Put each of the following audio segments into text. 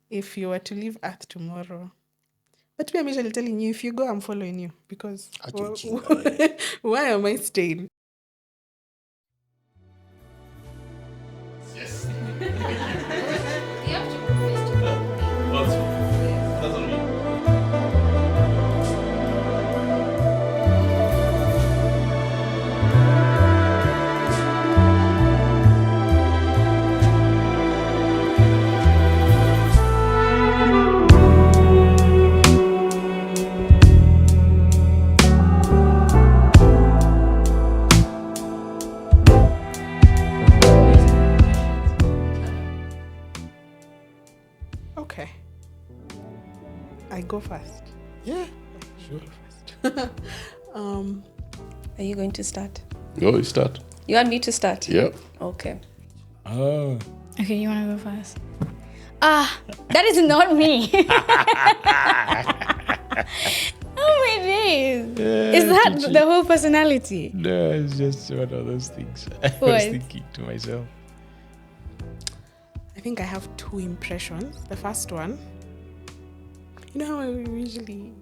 if you were to leave Earth tomorrow. But me, I'm usually telling you, if you go, I'm following you. Because why am I staying? Yes. You have to profess to That's on me. Okay. I go first. Yeah, sure. Are you going to start? Go, you start. You want me to start? Yeah. Okay. Oh. Okay, you want to go first? That is not me. Oh my days. Is that the whole personality? No, it's just one of those things. I was What? thinking to myself. I think I have two impressions. The first one, you know how we usually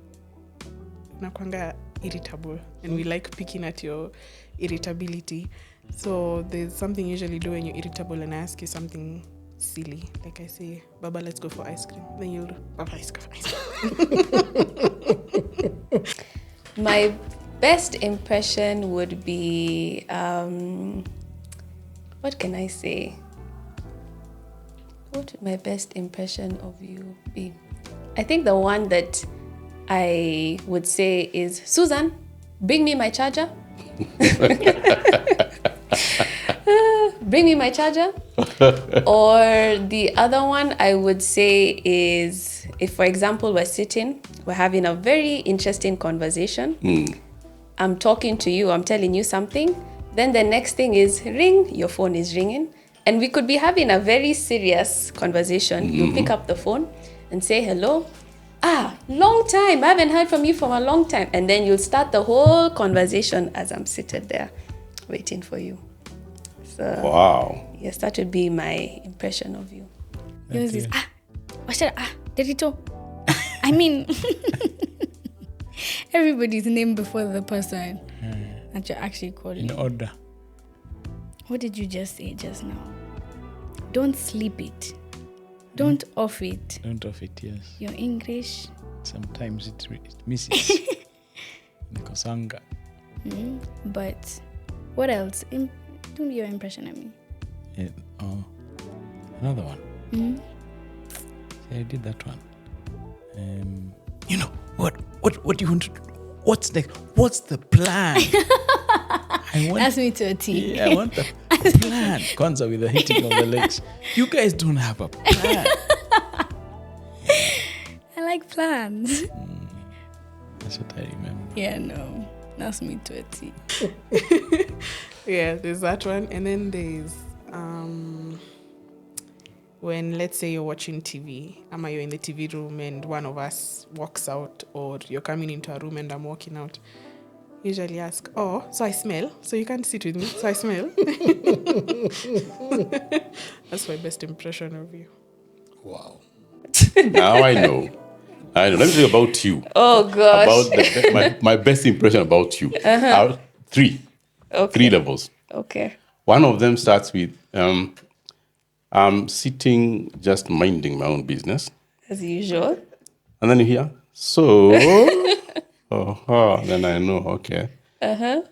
nakwanga irritable and we like picking at your irritability. So there's something you usually do when you're irritable and I ask you something silly. Like I say, Baba, let's go for ice cream. Then you'll, Baba, let's go for ice cream. My best impression would be, what can I say? What would my best impression of you be? I think the one that I would say is, Susan, bring me my charger. Bring me my charger. Or the other one I would say is, if for example we're sitting, we're having a very interesting conversation. I'm talking to you, I'm telling you something. Then the next thing is ring, your phone is ringing. And we could be having a very serious conversation. You pick up the phone and say hello. Long time. I haven't heard from you for a long time. And then you'll start the whole conversation as I'm seated there waiting for you. So, Wow. yes, that would be my impression of you. Yours is, Derito. I mean, everybody's name before the person that you're actually calling. In order. What did you just say just now? Don't sleep it. Don't off it. Don't off it, yes. Your English. Sometimes it misses. Nikosanga. But what else? Do your impression of me. Another one. See, I did that one. You know, what do you want to do? What's next? What's the plan? That's me to a T. Yeah, I want the plan. Kwanzaa with the hitting of the legs. You guys don't have a plan. I like plans. That's what I remember. Yeah, no. That's me to a T. Yeah, there's that one. And then there's when, let's say, you're watching TV, or you're in the TV room and one of us walks out, or you're coming into a room and I'm walking out. Usually ask, so I smell, so you can't sit with me, so I smell. That's my best impression of you. Wow. Now I know. Let me tell you about you. Oh, gosh. About my best impression about you. Three. Okay. 3 levels. Okay. One of them starts with, I'm sitting just minding my own business. As usual. And then you hear, so, then I know, okay. That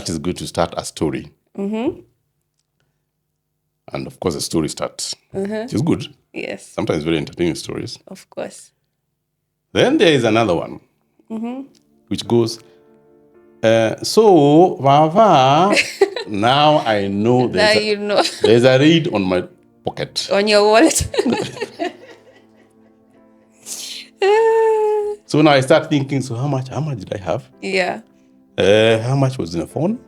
is good to start a story. And of course, a story starts. Which is good. Yes. Sometimes very entertaining stories. Of course. Then there is another one, which goes, so, Vava, now I know there's a read on my pocket. On your wallet. So now I start thinking, so how much did I have? Yeah. How much was in the phone?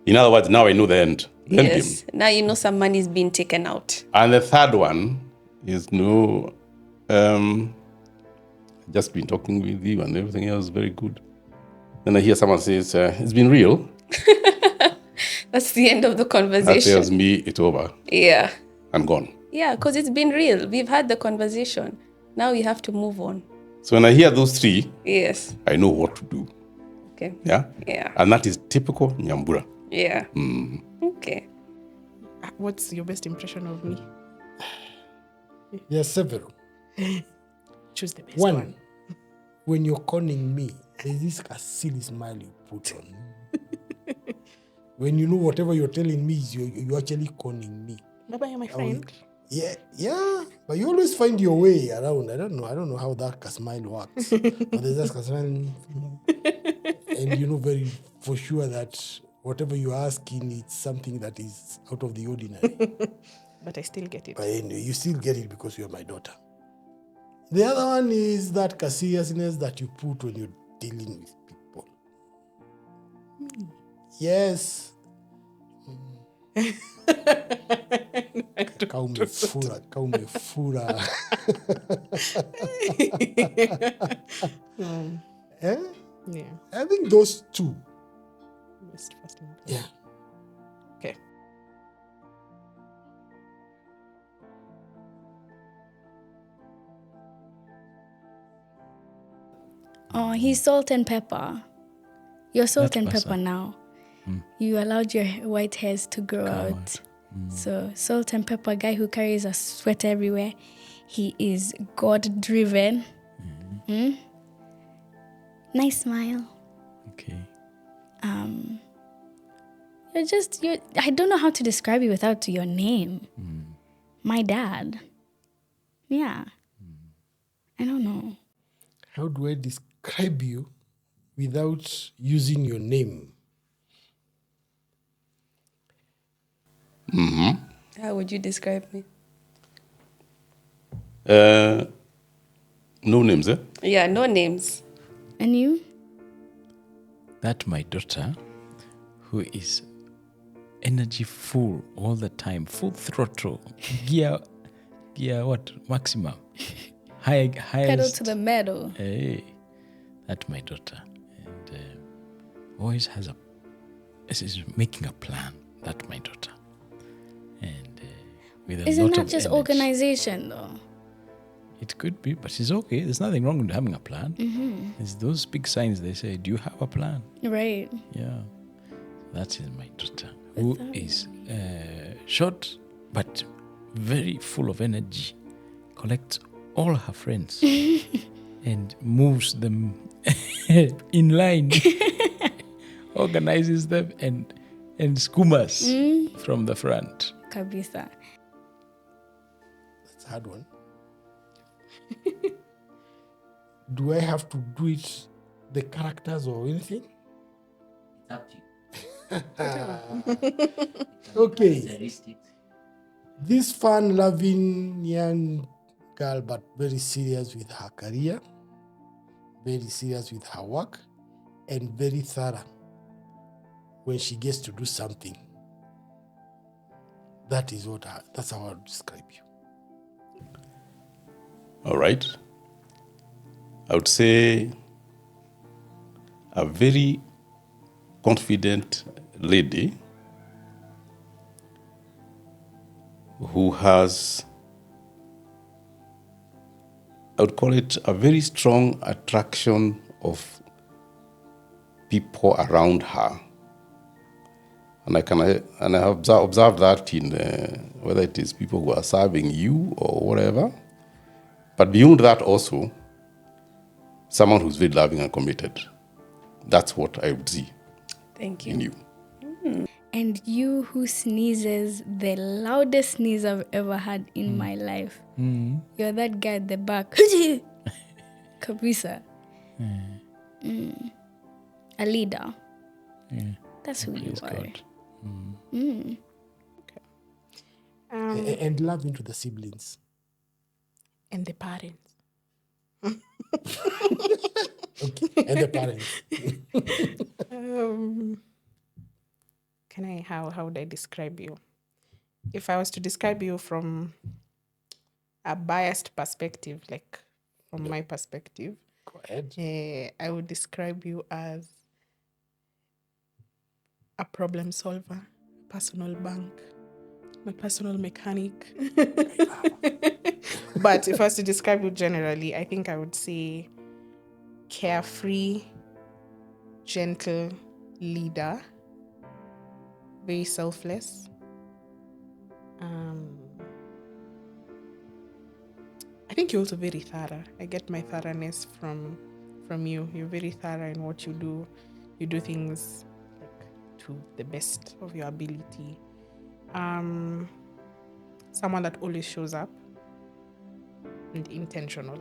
In other words, now I know the end. The end Yes. game. Now you know some money is being taken out. And the third one is just been talking with you and everything else very good. Then I hear someone say, it's been real. That's the end of the That conversation. tells me it's over Yeah. and gone. Yeah, because it's been real. We've had the conversation. Now we have to move on. So when I hear those three, Yes. I know what to do. Okay. Yeah? Yeah. And that is typical Nyambura. Yeah. Okay. What's your best impression of me? There are several. Choose the best One, one. when you're conning me, there's this a silly smile you put on. When you know whatever you're telling me is you're actually conning me. Baba, you're my friend. Yeah, but you always find your way around. I don't know how that smile works. But there's just a smile, and you know very for sure that whatever you're asking, it's something that is out of the ordinary. But I still get it. But anyway, you still get it because you're my daughter. The other one is that seriousness that you put when you're dealing with people. Yes. Kaumefura. Eh? Yeah. I think those two. Best first impression. Yeah. Okay. Oh, he's salt and pepper. You're salt That and person. pepper now. You allowed your white hairs to grow out. So salt and pepper guy who carries a sweater everywhere. He is God driven. Nice smile. Okay. I don't know how to describe you without your name. My dad. Yeah. I don't know. How do I describe you without using your name? How would you describe me? No names, eh? Yeah, no names. And you? That my daughter, who is energy full all the time, full throttle, gear what? Maximum. Pedal Highest. to the metal. Hey, that's my daughter. And always is making a plan. That's my daughter. And with a Isn't lot that of just energy. organization though? It could be, but she's okay. There's nothing wrong with having a plan. It's those big signs they say, do you have a plan? Right. Yeah. That is my daughter, who is short but very full of energy, collects all her friends and moves them in line, organizes them and skumas from the front. Kabisa. That's a hard one. Do I have to do it, the characters or anything? It's up to you. Okay. Characteristics. This fun-loving young girl, but very serious with her career, very serious with her work, and very thorough when she gets to do something. That's how I would describe you. All right. I would say a very confident lady who has, I would call it a very strong attraction of people around her. And I have observed that in whether it is people who are serving you or whatever. But beyond that also, someone who's very loving and committed. That's what I would see Thank in you. you. And you who sneezes the loudest sneeze I've ever had in my life. You're that guy at the back. Kabisa. A leader. Yeah. That's who you Praise are. God. And love into the siblings. And the parents. Okay. And the parents. How would I describe you? If I was to describe you from a biased perspective, like from my perspective, Go ahead. I would describe you as a problem solver, personal bank. My personal mechanic. But if I was to describe you generally, I think I would say carefree, gentle leader, very selfless. I think you're also very thorough. I get my thoroughness from you. You're very thorough in what you do. You do things like to the best of your ability. Someone that always shows up and intentional.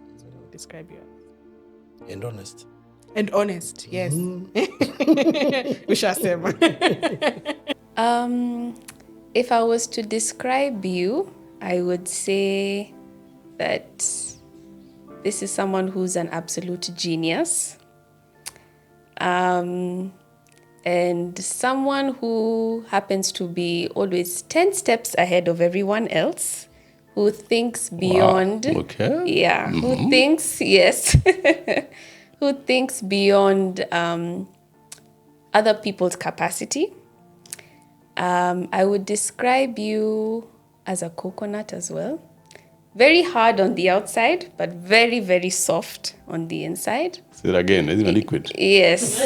That's what I would describe you as. And honest. And honest, yes. Ushasema. If I was to describe you, I would say that this is someone who's an absolute genius. And someone who happens to be always 10 steps ahead of everyone else, who thinks beyond. Wow. Okay. Yeah, who thinks, yes, who thinks beyond other people's capacity. I would describe you as a coconut as well. Very hard on the outside, but very, very soft on the inside. Say it again. Is it a liquid? Yes.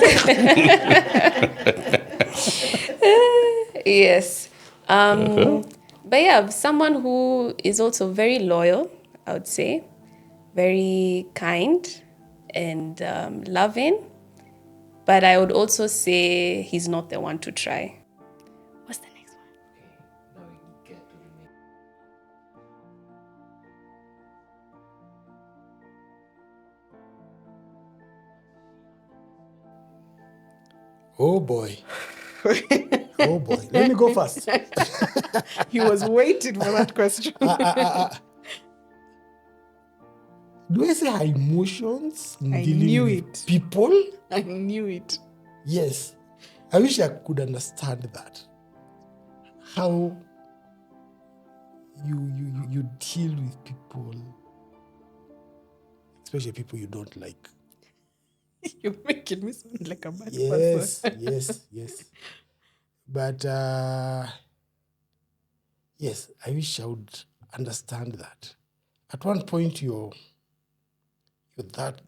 Yes. But yeah, someone who is also very loyal, I would say. Very kind and loving. But I would also say he's not the one to try. What's the next one? Now we get to the next. Oh boy. Oh boy. Let me go first. He was waiting for that question. Do I say her emotions in I dealing knew with it. people? I knew it. Yes. I wish I could understand that. How you deal with people, especially people you don't like. You're making me sound like a bad Yes, person. yes. But yes, I wish I would understand that. At one point, you're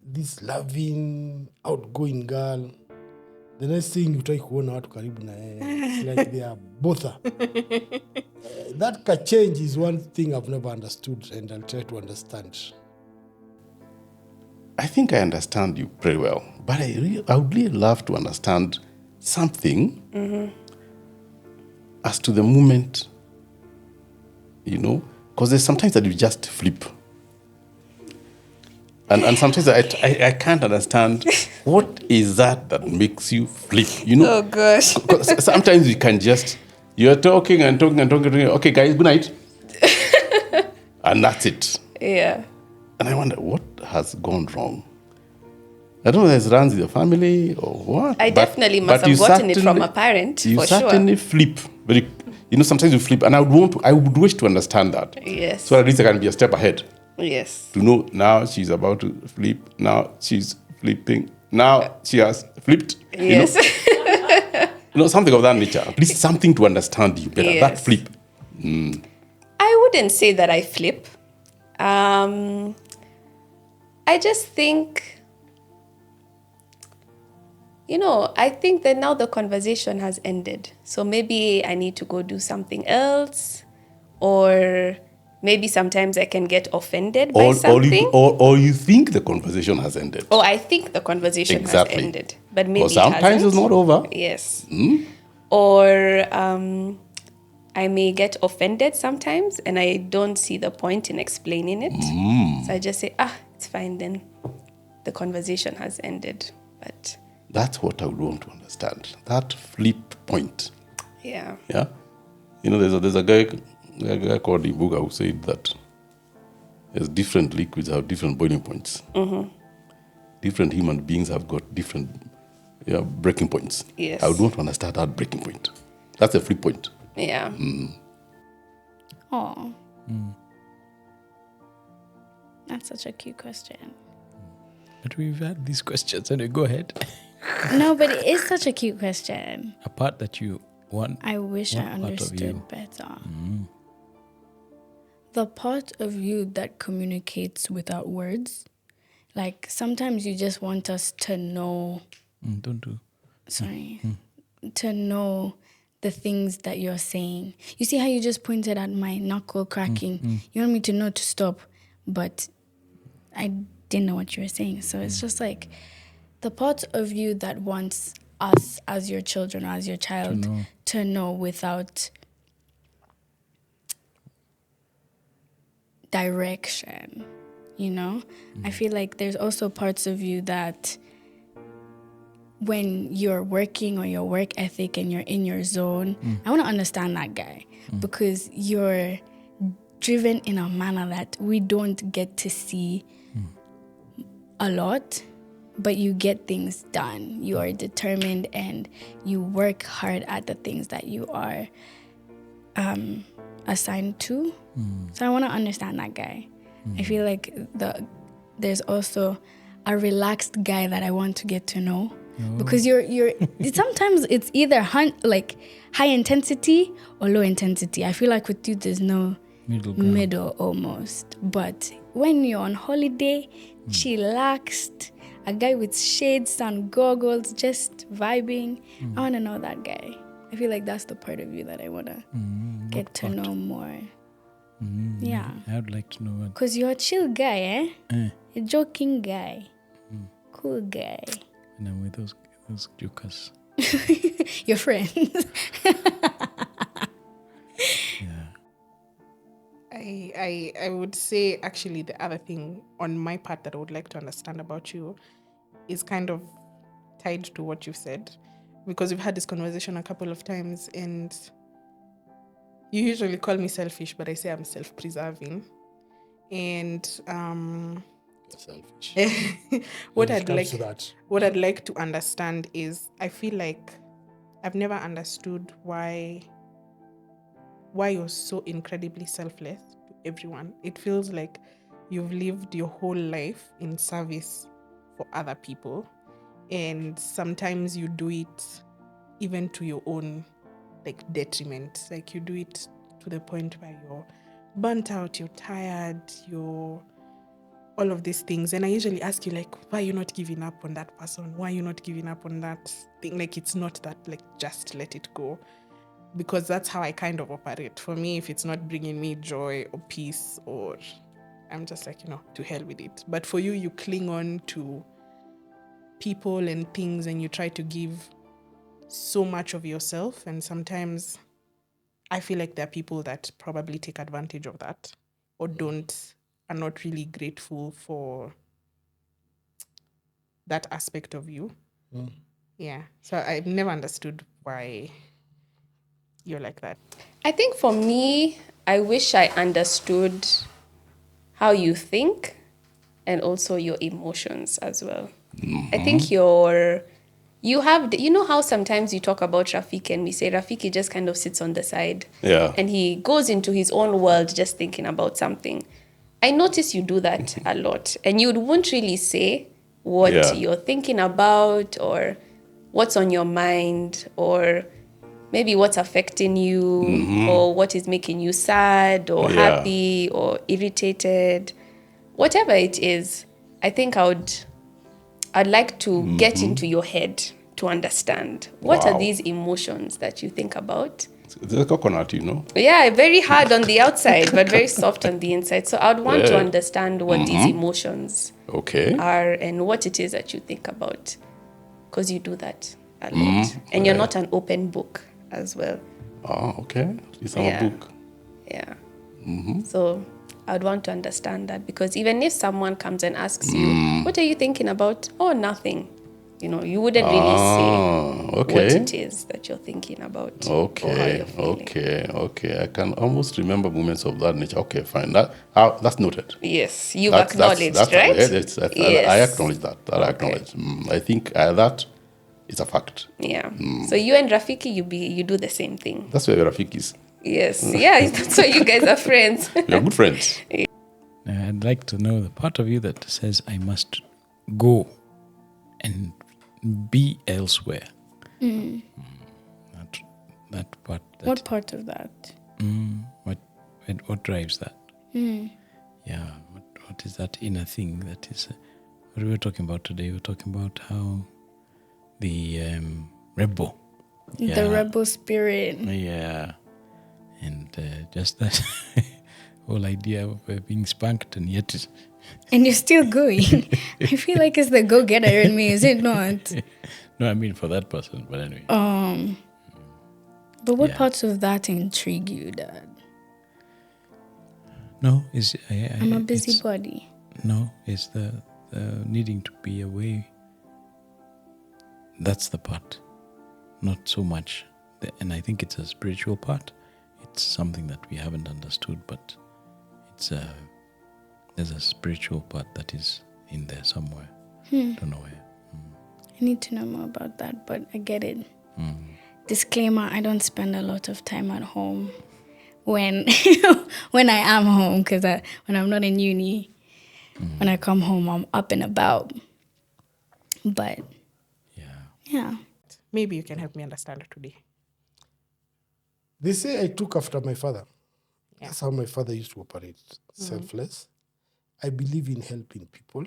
this loving, outgoing girl. The next thing you try kuona watu karibu na yeye. It's like they are both. That change is one thing I've never understood, and I'll try to understand. I think I understand you pretty well, but I would really love to understand something as to the moment, because there's sometimes that you just flip. And sometimes I can't understand what is that makes you flip, Oh, gosh. 'Cause sometimes you can just, you're talking and talking. Okay, guys, good night. And that's it. Yeah. And I wonder, what has gone wrong? I don't know if it runs in your family or what. I definitely must have gotten it from a parent, You for sure. certainly flip. Sometimes you flip. And I would wish to understand that. Yes. So at least I can be a step ahead. Yes. To know now she's about to flip. Now she's flipping. Now she has flipped. Yes. Something of that nature. At least something to understand you better. That Yes. flip. I wouldn't say that I flip. I just think, I think that now the conversation has ended. So maybe I need to go do something else, or maybe sometimes I can get offended by something. Or you think the conversation has ended. Or I think the conversation Exactly. has ended, but maybe Because sometimes it hasn't. it's not over. Yes. Or I may get offended sometimes, and I don't see the point in explaining it. So I just say, it's fine then. The conversation has ended. But That's what I would want to understand. That flip point. yeah. Yeah. There's a guy called Ibuga who said that there's different liquids have different boiling points. Different human beings have got different breaking points. Yes. I would want to understand that breaking point. That's a flip point. Yeah. Oh. That's such a cute question. But we've had these questions, and go ahead. No, but it is such a cute question. A part that you I wish I what part of understood you? better. The part of you that communicates without words. Like sometimes you just want us to know, Don't do. to know the things that you're saying. You see how you just pointed at my knuckle cracking? You want me to know to stop, but I didn't know what you were saying. So it's just like the part of you that wants us as your children or as your child to know without direction, you know? I feel like there's also parts of you that when you're working on your work ethic and you're in your zone, I want to understand that guy because you're driven in a manner that we don't get to see a lot, but you get things done. You are determined and you work hard at the things that you are assigned to. So I want to understand that guy. I feel like there's also a relaxed guy that I want to get to know. Because you're sometimes it's either high intensity or low intensity. I feel like with you there's no middle almost. But when you're on holiday, chillaxed, a guy with shades and goggles, just vibing, I want to know that guy. I feel like that's the part of you that I want to get to know more. Yeah. I would like to know what. Because you're a chill guy, A joking guy. Cool guy. And I'm with those jokers. Your friends. Yeah. I would say actually the other thing on my part that I would like to understand about you is kind of tied to what you've said, because we've had this conversation a couple of times and you usually call me selfish, but I say I'm self-preserving. And Selfish. what Yeah, I'd like to understand is I feel like I've never understood why you're so incredibly selfless to everyone. It feels like you've lived your whole life in service for other people, and sometimes you do it even to your own detriment. Like you do it to the point where you're burnt out, you're tired, you're all of these things. And I usually ask you why are you not giving up on that person? Why are you not giving up on that thing? It's not that just let it go. Because that's how I kind of operate. For me, if it's not bringing me joy or peace, or I'm just to hell with it. But for you cling on to people and things and you try to give so much of yourself. And sometimes I feel like there are people that probably take advantage of that or are not really grateful for that aspect of you. Yeah. So I've never understood why you're like that. I think for me, I wish I understood how you think and also your emotions as well. I think you know how sometimes you talk about Rafiki and we say Rafiki just kind of sits on the side. Yeah. And he goes into his own world just thinking about something. I notice you do that a lot. And you won't really say what you're thinking about or what's on your mind or maybe what's affecting you or what is making you sad or happy or irritated. Whatever it is, I think I'd like to get into your head to understand what are these emotions that you think about. It's a coconut, Yeah, very hard on the outside, but very soft on the inside. So I'd want to understand what these emotions are and what it is that you think about, because you do that a lot. And you're not an open book as well. Oh, okay. It's our book. Yeah. So I'd want to understand that, because even if someone comes and asks you, what are you thinking about? Oh, nothing. You wouldn't really say what it is that you're thinking about or how you're feeling. Okay. I can almost remember moments of that nature. Okay, fine. That's noted. Yes, you've acknowledged, right? Yes. I acknowledge that. I acknowledge. I think that is a fact. Yeah. So you and Rafiki, you do the same thing. That's where Rafiki is. Yes. Yeah, that's why you guys are friends. We are good friends. I'd like to know the part of you that says I must go and be elsewhere. that part. That, What part of that? what drives that? Yeah, what is that inner thing that is what we were talking about today? We were talking about how the rebel. The rebel spirit. Yeah, and just that whole idea of being spanked and yet. And you're still going. I feel like it's the go-getter in me, is it not? No, I mean for that person, but anyway. But what Yeah. parts of that intrigue you, Dad? No, I'm a busybody. No, it's the needing to be away. That's the part, not so much. And I think it's a spiritual part. It's something that we haven't understood, but there's a spiritual part that is in there somewhere. Don't know where. I need to know more about that, but I get it. Disclaimer, I don't spend a lot of time at home when when I am home, because when I'm not in uni, when I come home, I'm up and about. But yeah. Maybe you can help me understand it today. They say I took after my father. Yeah. That's how my father used to operate, selfless. I believe in helping people,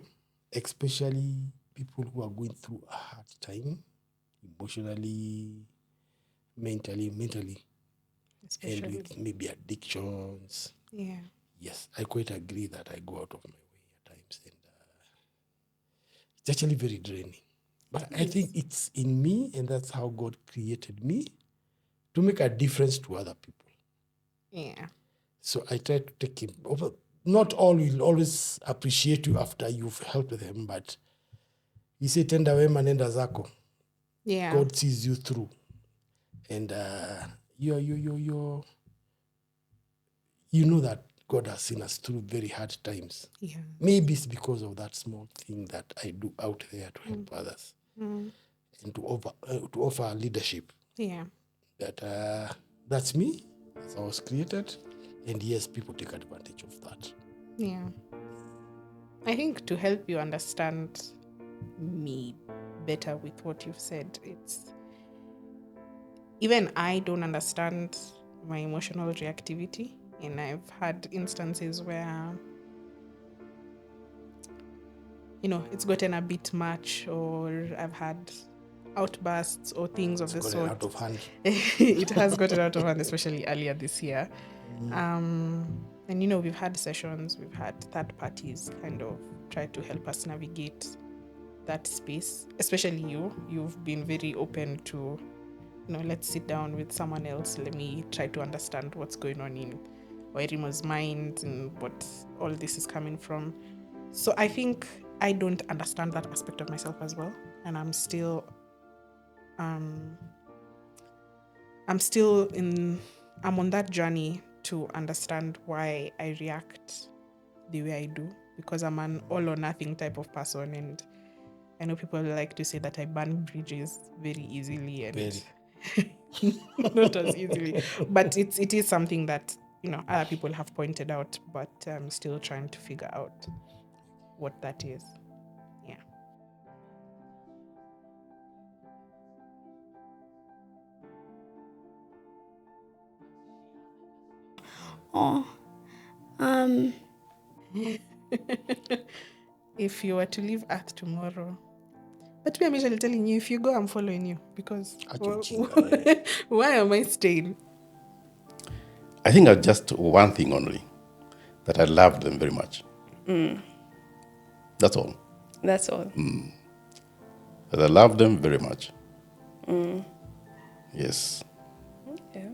especially people who are going through a hard time, emotionally, mentally, and Especially. with maybe addictions. Yeah. Yes, I quite agree that I go out of my way at times, and it's actually very draining. But I think it's in me, and that's how God created me, to make a difference to other people. Yeah. So I try to take him over. Not all will always appreciate you after you've helped them, but you say tenda wema nenda zako. Yeah. God sees you through, and you know that God has seen us through very hard times. Yeah. Maybe it's because of that small thing that I do out there to help others and to offer leadership. Yeah. That that's me, as I was created, and yes, people take advantage of that. Yeah. I think to help you understand me better with what you've said, it's even I don't understand my emotional reactivity, and I've had instances where it's gotten a bit much, or I've had outbursts or things of the Got it sort. out of hand. It has gotten out of hand, especially earlier this year. And we've had sessions, we've had third parties kind of try to help us navigate that space. Especially you've been very open to, let's sit down with someone else. Let me try to understand what's going on in Wairima's mind and what all this is coming from. So I think I don't understand that aspect of myself as well, and I'm still on that journey to understand why I react the way I do, because I'm an all or nothing type of person, and I know people like to say that I burn bridges very easily, and not as easily, but it is something that other people have pointed out, but I'm still trying to figure out what that is. Yeah. If you were to leave Earth tomorrow, but me, I'm usually telling you, if you go, I'm following you, because why am I staying? I think just one thing only, that I loved them very much. That's all. That's all. That I loved them very much. Yes. Yeah.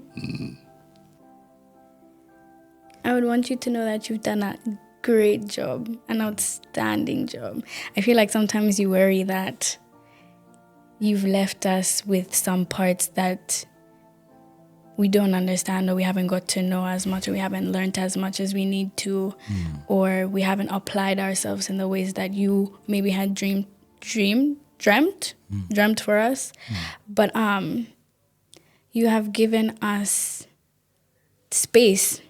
I would want you to know that you've done a great job, an outstanding job. I feel like sometimes you worry that you've left us with some parts that we don't understand, or we haven't got to know as much, or we haven't learned as much as we need to, or we haven't applied ourselves in the ways that you maybe had dreamt for us. But you have given us space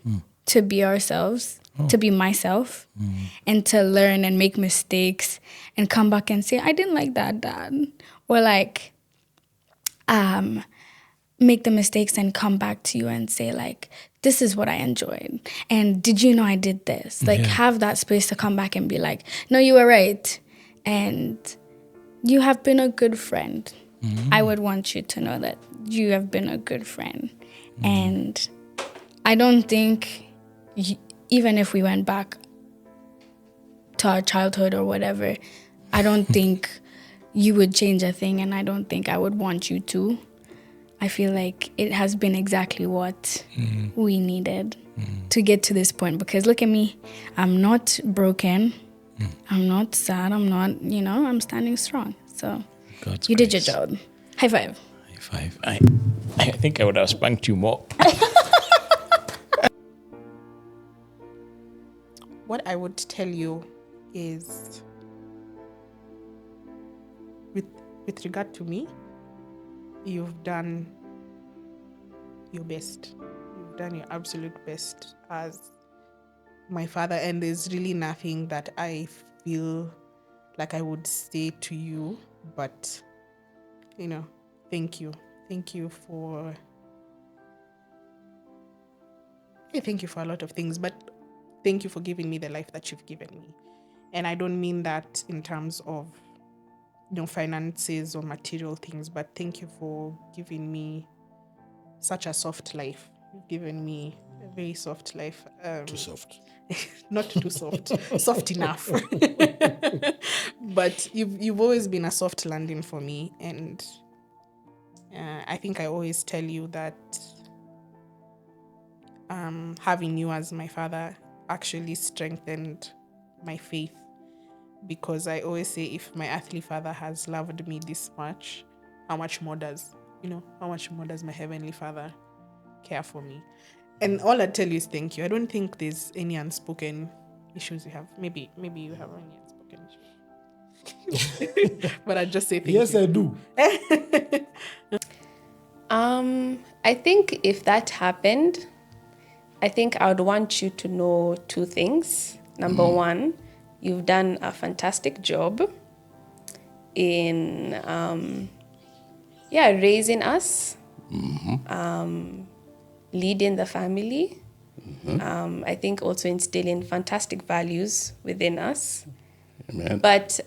to be ourselves, to be myself, and to learn and make mistakes and come back and say, I didn't like that, Dad. Or like, make the mistakes and come back to you and say like, this is what I enjoyed, and did you know I did this? Like, have that space to come back and be like, no, you were right, and you have been a good friend. I would want you to know that you have been a good friend. And I don't think, even if we went back to our childhood or whatever, I don't think you would change a thing, and I don't think I would want you to. I feel like it has been exactly what we needed to get to this point. Because look at me, I'm not broken, I'm not sad, I'm not, I'm standing strong. So God's you did your grace. job. High five. High five. I think I would have spanked you more. What I would tell you is, with regard to me, you've done your best. You've done your absolute best as my father, and there's really nothing that I feel like I would say to you, but thank you. Thank you for a lot of things, but thank you for giving me the life that you've given me. And I don't mean that in terms of finances or material things, but thank you for giving me such a soft life. You've given me a very soft life. Too soft. Not too soft, soft enough. But you've always been a soft landing for me, and I think I always tell you that having you as my father actually strengthened my faith, because I always say, if my earthly father has loved me this much, how much more does my heavenly father care for me? And all I tell you is thank you. I don't think there's any unspoken issues you have. Maybe you have any unspoken issues. But I just say thank Yes, you. I do. I think if that happened, I think I would want you to know two things. Number one, you've done a fantastic job in raising us, leading the family. I think also instilling fantastic values within us. Amen. But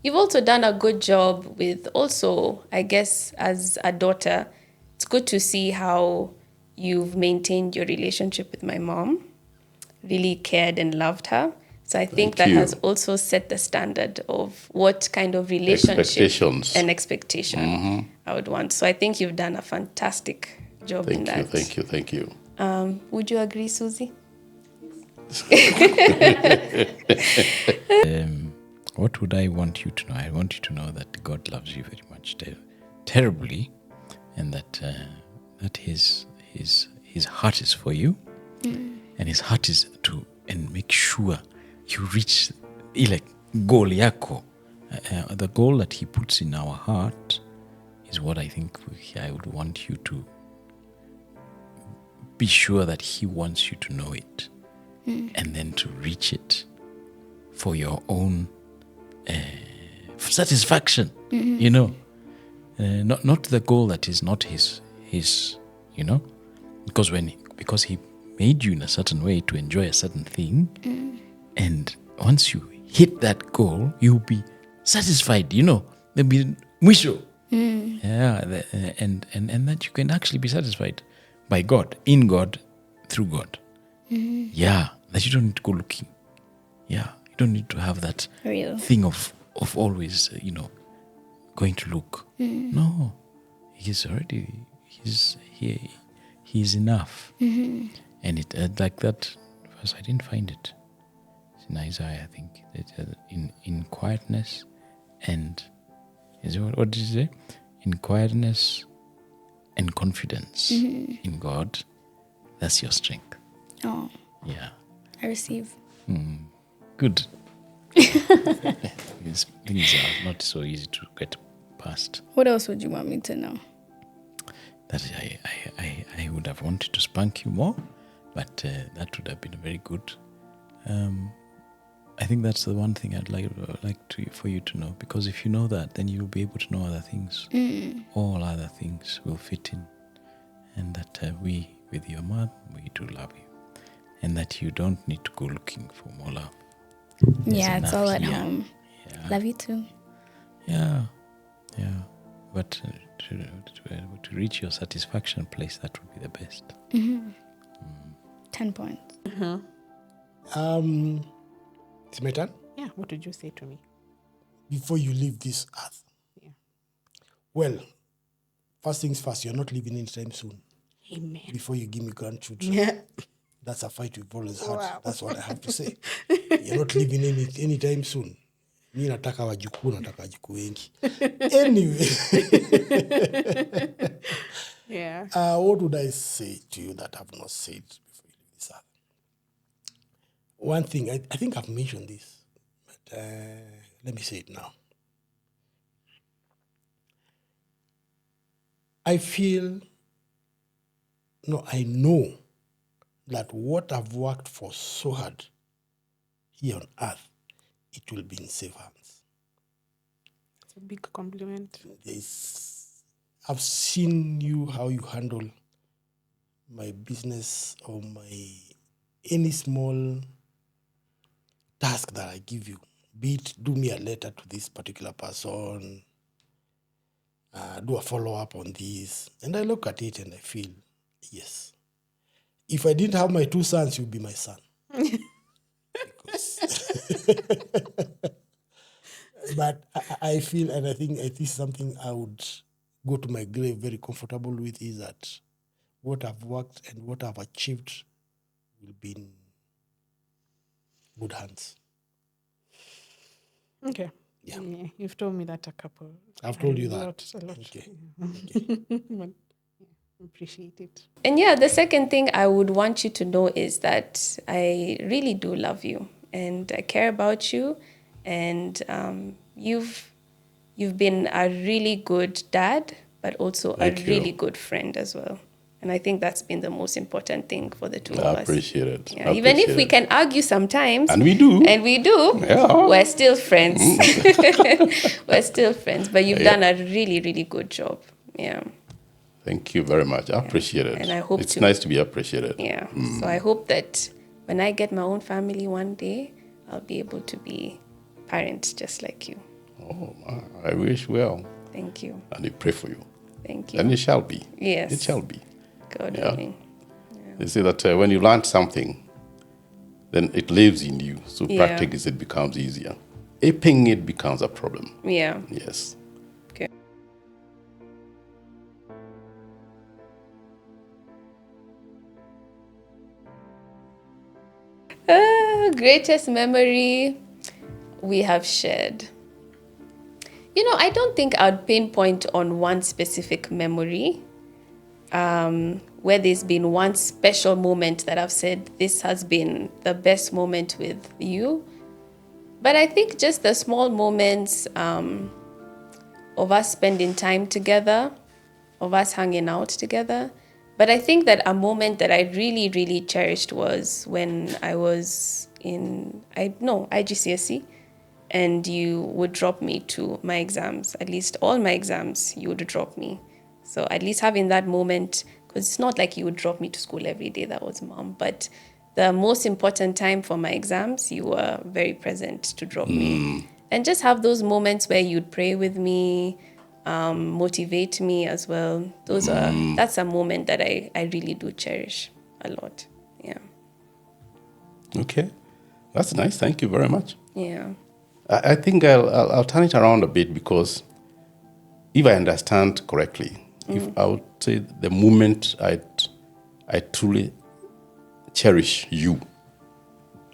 you've also done a good job with also, I guess, as a daughter, it's good to see how you've maintained your relationship with my mom, really cared and loved her. So I think that you. has also set the standard of what kind of relationship Expectations. and expectation I would want. So I think you've done a fantastic job in that. Thank you. Would you agree, Susie? What would I want you to know? I want you to know that God loves you very much, terribly, and that his heart is for you, and his heart is to and make sure you reach ile goal yako. The goal that he puts in our heart is what I think I would want you to be sure that he wants you to know it, and then to reach it for your own satisfaction. Not the goal that is not his. Because he made you in a certain way to enjoy a certain thing, and once you hit that goal, you'll be satisfied. There'll be mwisho. And that you can actually be satisfied by God, in God, through God. Yeah, that you don't need to go looking. Yeah, you don't need to have that Real. thing of always, going to look. No, he's here. He's enough. And it like that verse, I didn't find it. It's in Isaiah, I think. In quietness and what did he say? In quietness and confidence in God, that's your strength. Oh, Yeah. I receive. Good. These things are not so easy to get past. What else would you want me to know? That I would have wanted to spank you more, but that would have been very good. I think that's the one thing I'd like for you to know, because if you know that, then you'll be able to know other things. All other things will fit in, and that we, with your mom, we do love you, and that you don't need to go looking for more love. Yeah, it's all at here. home. Yeah. Love you too. Yeah. But to reach your satisfaction place, that would be the best. 10 points. It's my turn. Yeah, what did you say to me? Before you leave this earth. Yeah. Well, first things first, you're not leaving anytime soon. Amen. Before you give me grandchildren. Yeah. That's a fight we've always had. Wow. That's what I have to say. You're not leaving anytime soon. Mi nataka wajukuu wengi. Anyway. Yeah. What would I say to you that I've not said before you leave this earth? One thing, I think I've mentioned this, but let me say it now. I know that what I've worked for so hard here on earth, it will be in safe hands. It's a big compliment. I've seen you, how you handle my business or any small task that I give you. Be it do me a letter to this particular person, do a follow-up on this. And I look at it and I feel, yes. If I didn't have my 2 sons, you'd be my son. But I feel, and I think this is something I would go to my grave very comfortable with, is that what I've worked and what I've achieved will be in good hands. Okay. Yeah. You've told me that a couple. I've told you that. A lot. Okay. But, appreciate it. And yeah, the second thing I would want you to know is that I really do love you and I care about you, and you've been a really good dad, but also Thank a you. really good friend as well. And I think that's been the most important thing for the two of I us. appreciate it. Yeah, even if we can argue sometimes, And we do. yeah. We're still friends. We're still friends, but you've done a really, really good job. Yeah. Thank you very much. I appreciate it. And I hope it's to- nice to be appreciated. Yeah. So I hope that when I get my own family one day, I'll be able to be parent just like you. Oh, I wish well. Thank you. And we pray for you. Thank you. And it shall be. Yes. It shall be. God Yeah. willing. They say that when you learn something, then it lives in you. So Yeah. practice it becomes easier. Aping it becomes a problem. Yeah. Yes. Okay. Greatest memory we have shared. I don't think I'd pinpoint on one specific memory where there's been one special moment that I've said, this has been the best moment with you. But I think just the small moments of us spending time together, of us hanging out together. But I think that a moment that I really, really cherished was when I was in IGCSE, and you would drop me to my exams. At least all my exams, you would drop me. So at least having that moment, because it's not like you would drop me to school every day, that was mom. But the most important time for my exams, you were very present to drop me. And just have those moments where you'd pray with me, motivate me as well. That's a moment that I really do cherish a lot. Yeah. Okay. That's nice. Thank you very much. Yeah. I think I'll turn it around a bit, because if I understand correctly, if I would say the moment I truly cherish you.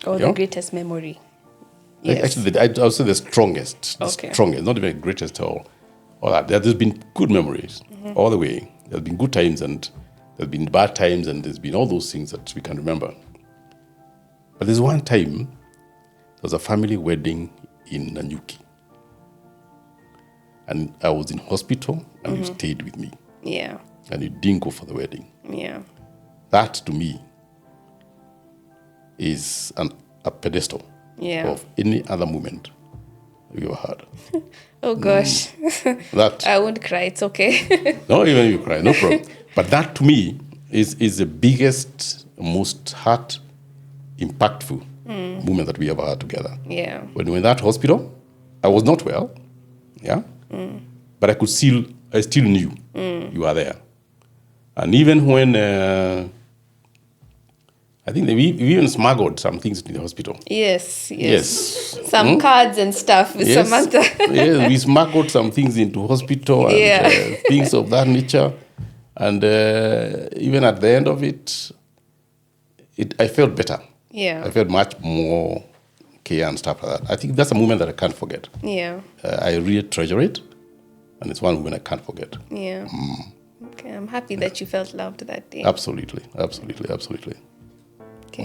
Or Yeah. the greatest memory. Yes. Actually, I'll say the strongest. Okay. Strongest, not even greatest at all. All that. There's been good memories all the way. There's been good times and there's been bad times, and there's been all those things that we can remember. But there's one time, there was a family wedding in Nanyuki. And I was in hospital, and you stayed with me. Yeah. And you didn't go for the wedding. Yeah. That, to me, is a pedestal. Yeah. of any other moment you ever had. Oh gosh. That I won't cry. It's okay. no, even you cry, no problem. But that to me is the biggest, most heart impactful moment that we ever had together. Yeah. When we were in that hospital, I was not well, yeah, but I still knew you were there. And even when I think we even smuggled some things to the hospital. Yes. Yes. Some cards and stuff with Yes. Samantha. Yes, we smuggled some things into hospital and Yeah. things of that nature. And even at the end of it, I felt better. Yeah. I felt much more care and stuff like that. I think that's a moment that I can't forget. Yeah. I really treasure it, and it's one moment I can't forget. Yeah. Okay. I'm happy that you felt loved that day. Absolutely, absolutely, absolutely. Okay.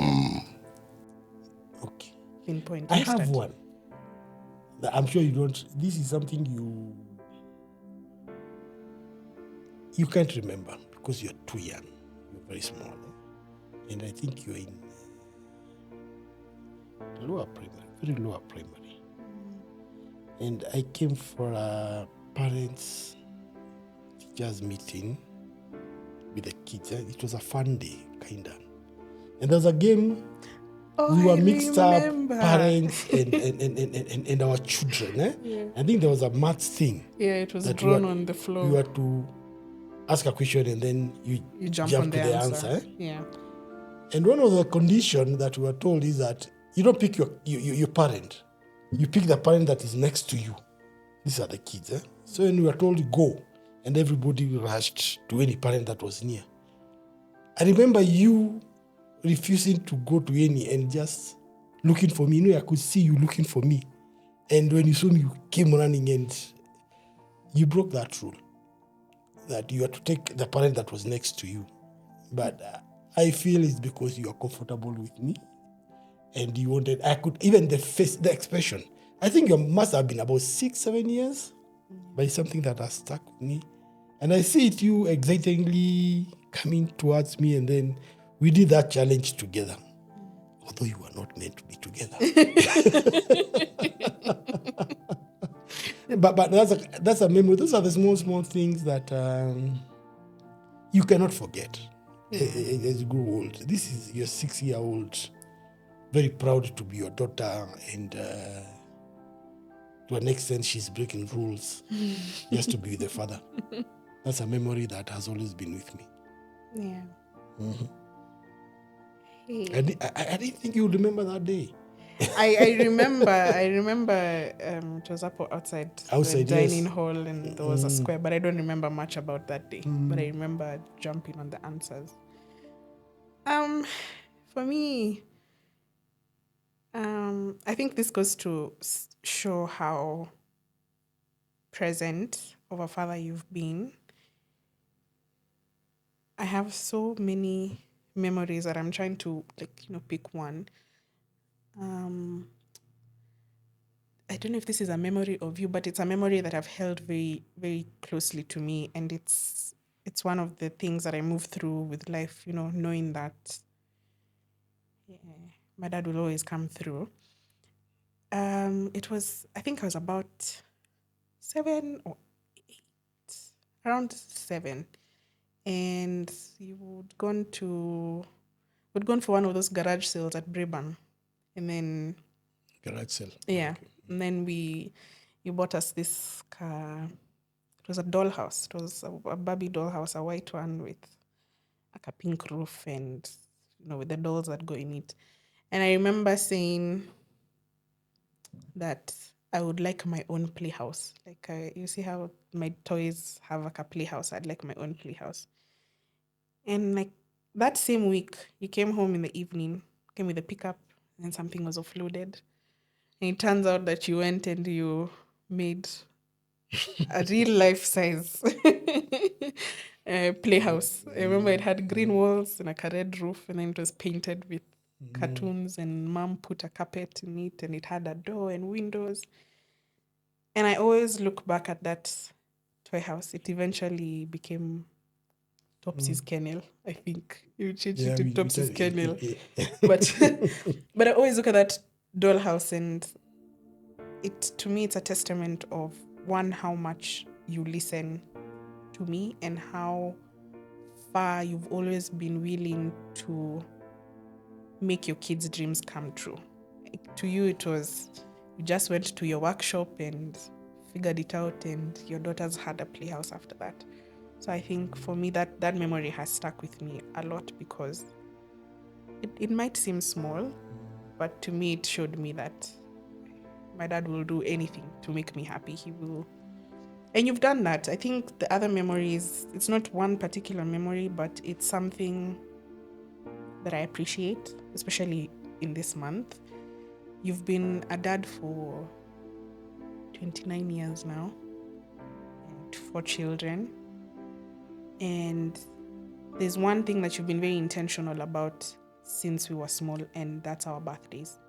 Okay. Pinpoint. I have one. That I'm sure you don't. This is something you can't remember because you're too young. You're very small. And I think you're in lower primary, very lower primary. And I came for a parents teachers meeting with the kids. It was a fun day, kinda. And there was a game. We were mixed up, parents and our children. I think there was a maths thing. Yeah, it was that drawn on the floor. You had to ask a question and then you jump jump on to the the answer. answer. Yeah. And one of the conditions that we were told is that you don't pick your parent. You pick the parent that is next to you. These are the kids. So when we were told go, and everybody rushed to any parent that was near. I remember you refusing to go to any and just looking for me. You know, I could see you looking for me. And when you saw me, you came running and you broke that rule. That you had to take the parent that was next to you. But I feel it's because you are comfortable with me. And you wanted, I could, even the face, the expression. I think you must have been about 6-7 years. But it's something that has stuck with me. And I see it, you excitingly coming towards me, and then we did that challenge together. Although you were not meant to be together. but that's a memory. Those are the small things that you cannot forget as you grow old. This is your 6-year-old, very proud to be your daughter, and to an extent she's breaking rules just to be with the father. That's a memory that has always been with me. Yeah. I didn't think you would remember that day. I remember it was up outside the dining hall, and there was a square, but I don't remember much about that day. But I remember jumping on the answers. For me, I think this goes to show how present of a father you've been. I have so many memories that I'm trying to pick one. I don't know if this is a memory of you, but it's a memory that I've held very, very closely to me, and it's one of the things that I move through with life. Knowing that my dad will always come through. It was, I think I was about 7 or 8, around 7, and we'd gone for one of those garage sales at Braeburn, and then Garage sale. yeah, okay. And then you bought us this car. It was a dollhouse. It was a Barbie dollhouse, a white one with like a pink roof, and with the dolls that go in it. And I remember saying that I would like my own playhouse. Like you see how my toys have like a playhouse. I'd like my own playhouse. And like that same week, you came home in the evening, came with a pickup, and something was offloaded. And it turns out that you went and you made a real life size playhouse. I remember it had green walls and like a red roof, and then it was painted with cartoons, and mom put a carpet in it, and it had a door and windows. And I always look back at that toy house. It eventually became Topsy's Kennel, I think. You changed it to Topsy's Kennel. But I always look at that dollhouse, and to me it's a testament of, one, how much you listen to me and how far you've always been willing to make your kids' dreams come true. To you, it was, you just went to your workshop and figured it out, and your daughters had a playhouse after that. So I think for me that memory has stuck with me a lot, because it might seem small, but to me it showed me that my dad will do anything to make me happy. He will. And you've done that. I think the other memory is, it's not one particular memory, but it's something that I appreciate, especially in this month. You've been a dad for 29 years now, and 4 children. And there's one thing that you've been very intentional about since we were small, and that's our birthdays.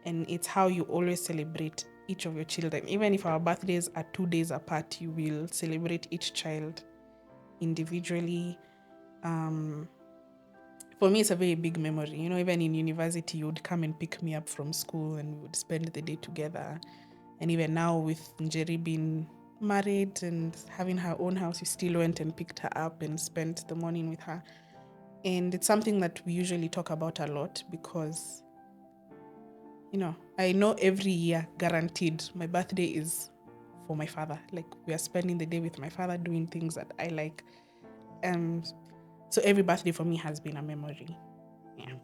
And it's how you always celebrate each of your children. Even if our birthdays are 2 days apart, you will celebrate each child individually. For me, it's a very big memory. You know, even in university, you would come and pick me up from school, and we would spend the day together. And even now, with Njeri being married and having her own house, you still went and picked her up and spent the morning with her. And it's something that we usually talk about a lot, because, you know, I know every year, guaranteed, my birthday is for my father. Like, we are spending the day with my father doing things that I like. So every birthday for me has been a memory. Yeah.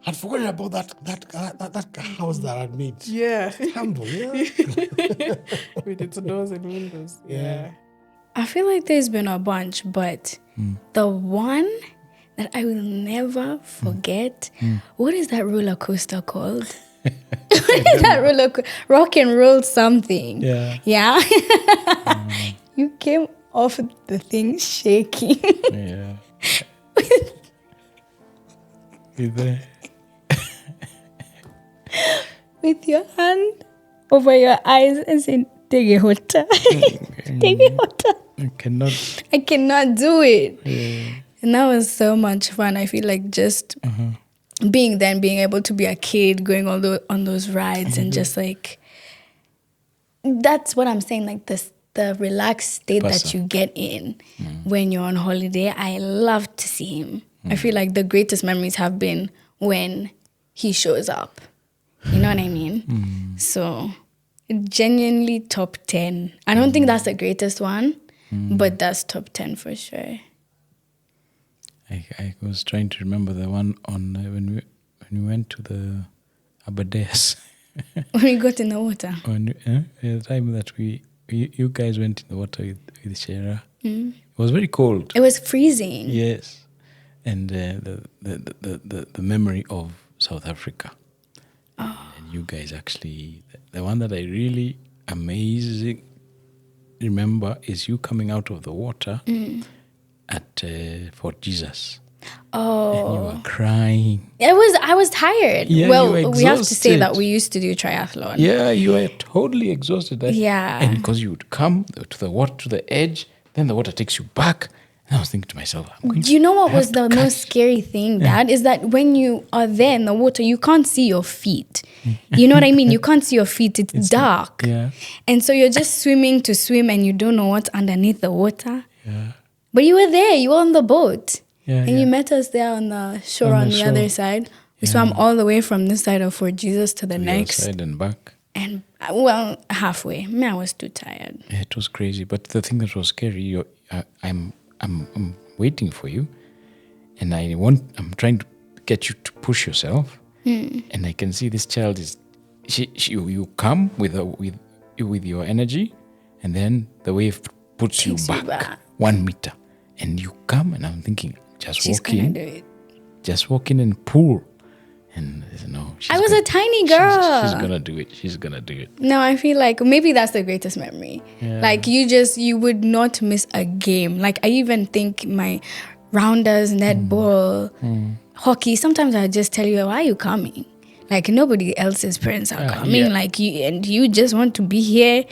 I'd forgotten about that house that I'd made. Yeah. Humble, yeah. With its doors and windows. Yeah. I feel like there's been a bunch, but the one that I will never forget, what is that roller coaster called? What is that roller coaster? Rock and roll something. Yeah. Yeah? You came off the thing shaking. Yeah. With the With your hand over your eyes and saying, take a hotel. Take a hotel. I cannot do it. Yeah. And that was so much fun. I feel like just being able to be a kid, going on those rides, and just like, that's what I'm saying, like the relaxed state that you get in when you're on holiday. I love to see him. I feel like the greatest memories have been when he shows up. You know what I mean? So genuinely top 10. I don't think that's the greatest one, but that's top 10 for sure. I was trying to remember the one on when we went to the Aberdares. When we got in the water. The time that you guys went in the water with Shera. It was very cold. It was freezing. Yes. And the memory of South Africa. Oh. And you guys actually, the one that I really amazing remember is you coming out of the water at Fort Jesus. Oh. And you were crying. I was tired. Yeah, well, you were we have to say exhausted. that we used to do triathlon. Yeah, you were totally exhausted. Yeah. And because you would come to the water, to the edge, then the water takes you back. And I was thinking to myself, do you know what was the most scary thing, Dad? Is that when you are there in the water, you can't see your feet. You know what I mean? You can't see your feet. It's dark. Yeah. And so you're just swimming to swim, and you don't know what's underneath the water. Yeah. But you were there. You were on the boat. Yeah, and you met us there on the shore on the other side. We swam all the way from this side of Fort Jesus to the next. Side and back. And, well, halfway. I was too tired. Yeah, it was crazy. But the thing that was scary, I'm waiting for you, and I'm trying to get you to push yourself, and I can see this child is, you come with your energy, and then the wave puts you back 1 meter, and you come, and I'm thinking, She's gonna do it. Just walk in and pull, and no, I was a tiny girl. She's gonna do it. She's gonna do it. No, I feel like maybe that's the greatest memory. Yeah. Like you would not miss a game. Like I even think my rounders, netball, hockey, sometimes I just tell you, why are you coming? Like nobody else's parents are coming. Yeah. Like you just want to be here,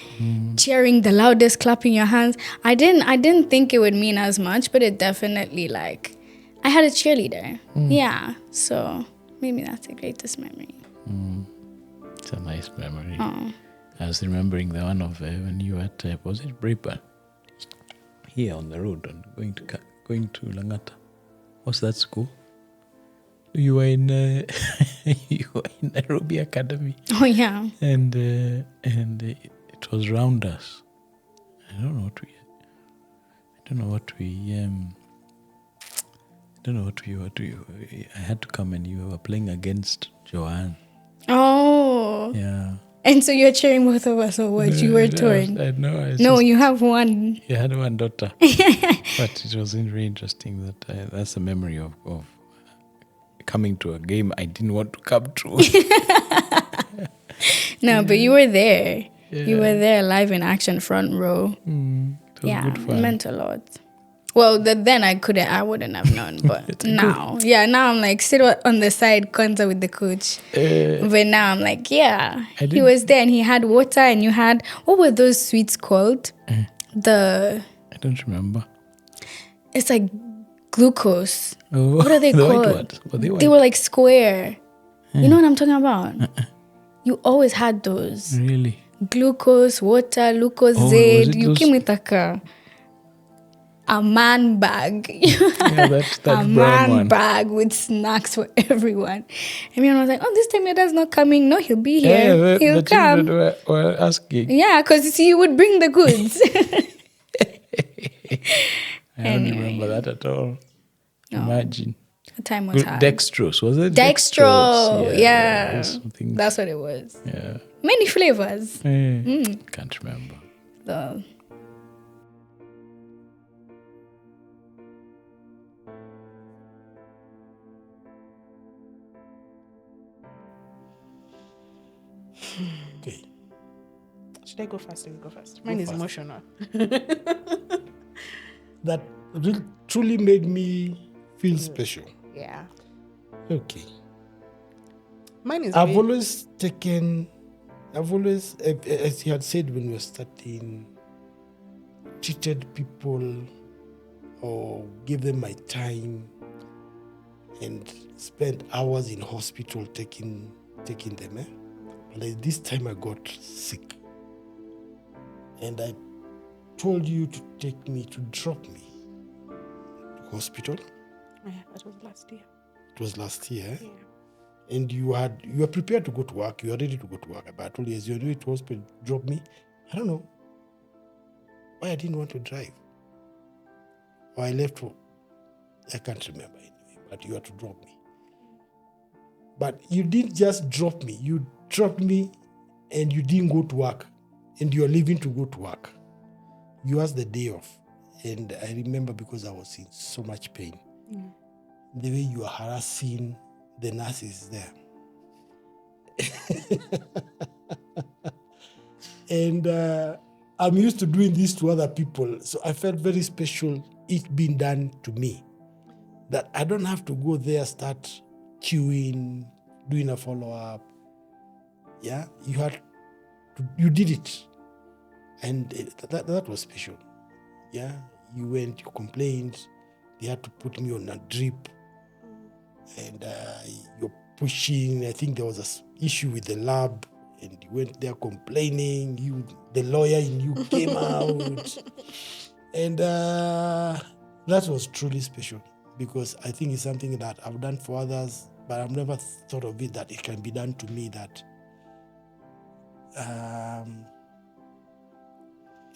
cheering the loudest, clapping your hands. I didn't think it would mean as much, but it definitely, like, I had a cheerleader. Yeah. So maybe that's the greatest memory. It's a nice memory. Oh. I was remembering the one of when you were at, was it Braeburn? Here on the road and going to Langata. What's that school? You were in Nairobi Academy, Oh yeah. and it was round us. I don't know what we. I had to come and you were playing against Joanne. Oh. Yeah. And so you're cheering both of us, or what? You were touring. I know. No, you have one. You had one daughter. But it was very interesting that that's a memory of coming to a game I didn't want to come to. No, but you were there. Yeah. You were there live in action, front row. It was Yeah, good it fun. meant a lot. Well, then I wouldn't have known, but now I'm like sit on the side, concert with the coach. But now I'm like, he was there and he had water and you had, what were those sweets called? I don't remember. It's like glucose. Oh, What are they the called? white ones. Were they white? They were like square. You know what I'm talking about? You always had those. Really? Glucose, water, was Lucozade. it You those- came with like a man bag. Yeah, that A brown man one. bag with snacks for everyone. Everyone was like, oh, this time your dad's not coming. No, he'll be Yeah, here. He'll the come. children were asking. Yeah, because he would bring the goods. I don't Anyway. remember that at all. No. Imagine. The time was hard. Dextrose, was it? Dextro. Yeah. Something. That's what it was. Yeah. Many flavors. Can't remember. So, Okay. Should I go first? Or you go first? Mine is first. emotional. That truly made me feel special. Yeah. Okay. Mine is I've very- always, as you had said when we were starting, treated people or give them my time and spent hours in hospital taking them. But this time I got sick. And I told you to drop me to hospital. Oh, yeah, that was last year. It was last year. Yeah. And you were prepared to go to work. You were ready to go to work. But I told you, as you're ready to hospital, drop me. I don't know why I didn't want to drive. Or I left for, I can't remember anyway, but you had to drop me. But you didn't just drop me. You dropped me and you didn't go to work. And you're leaving to go to work. You asked the day off. And I remember because I was in so much pain. The way you are harassing the nurses there. And I'm used to doing this to other people. So I felt very special it being done to me. That I don't have to go there, start queuing, doing a follow-up. Yeah, you did it. And that was special. Yeah, you went, you complained. They had to put me on a drip. And you're pushing. I think there was an issue with the lab. And you went there complaining. The lawyer in you came out. And that was truly special. Because I think it's something that I've done for others. But I've never thought of it that it can be done to me that... and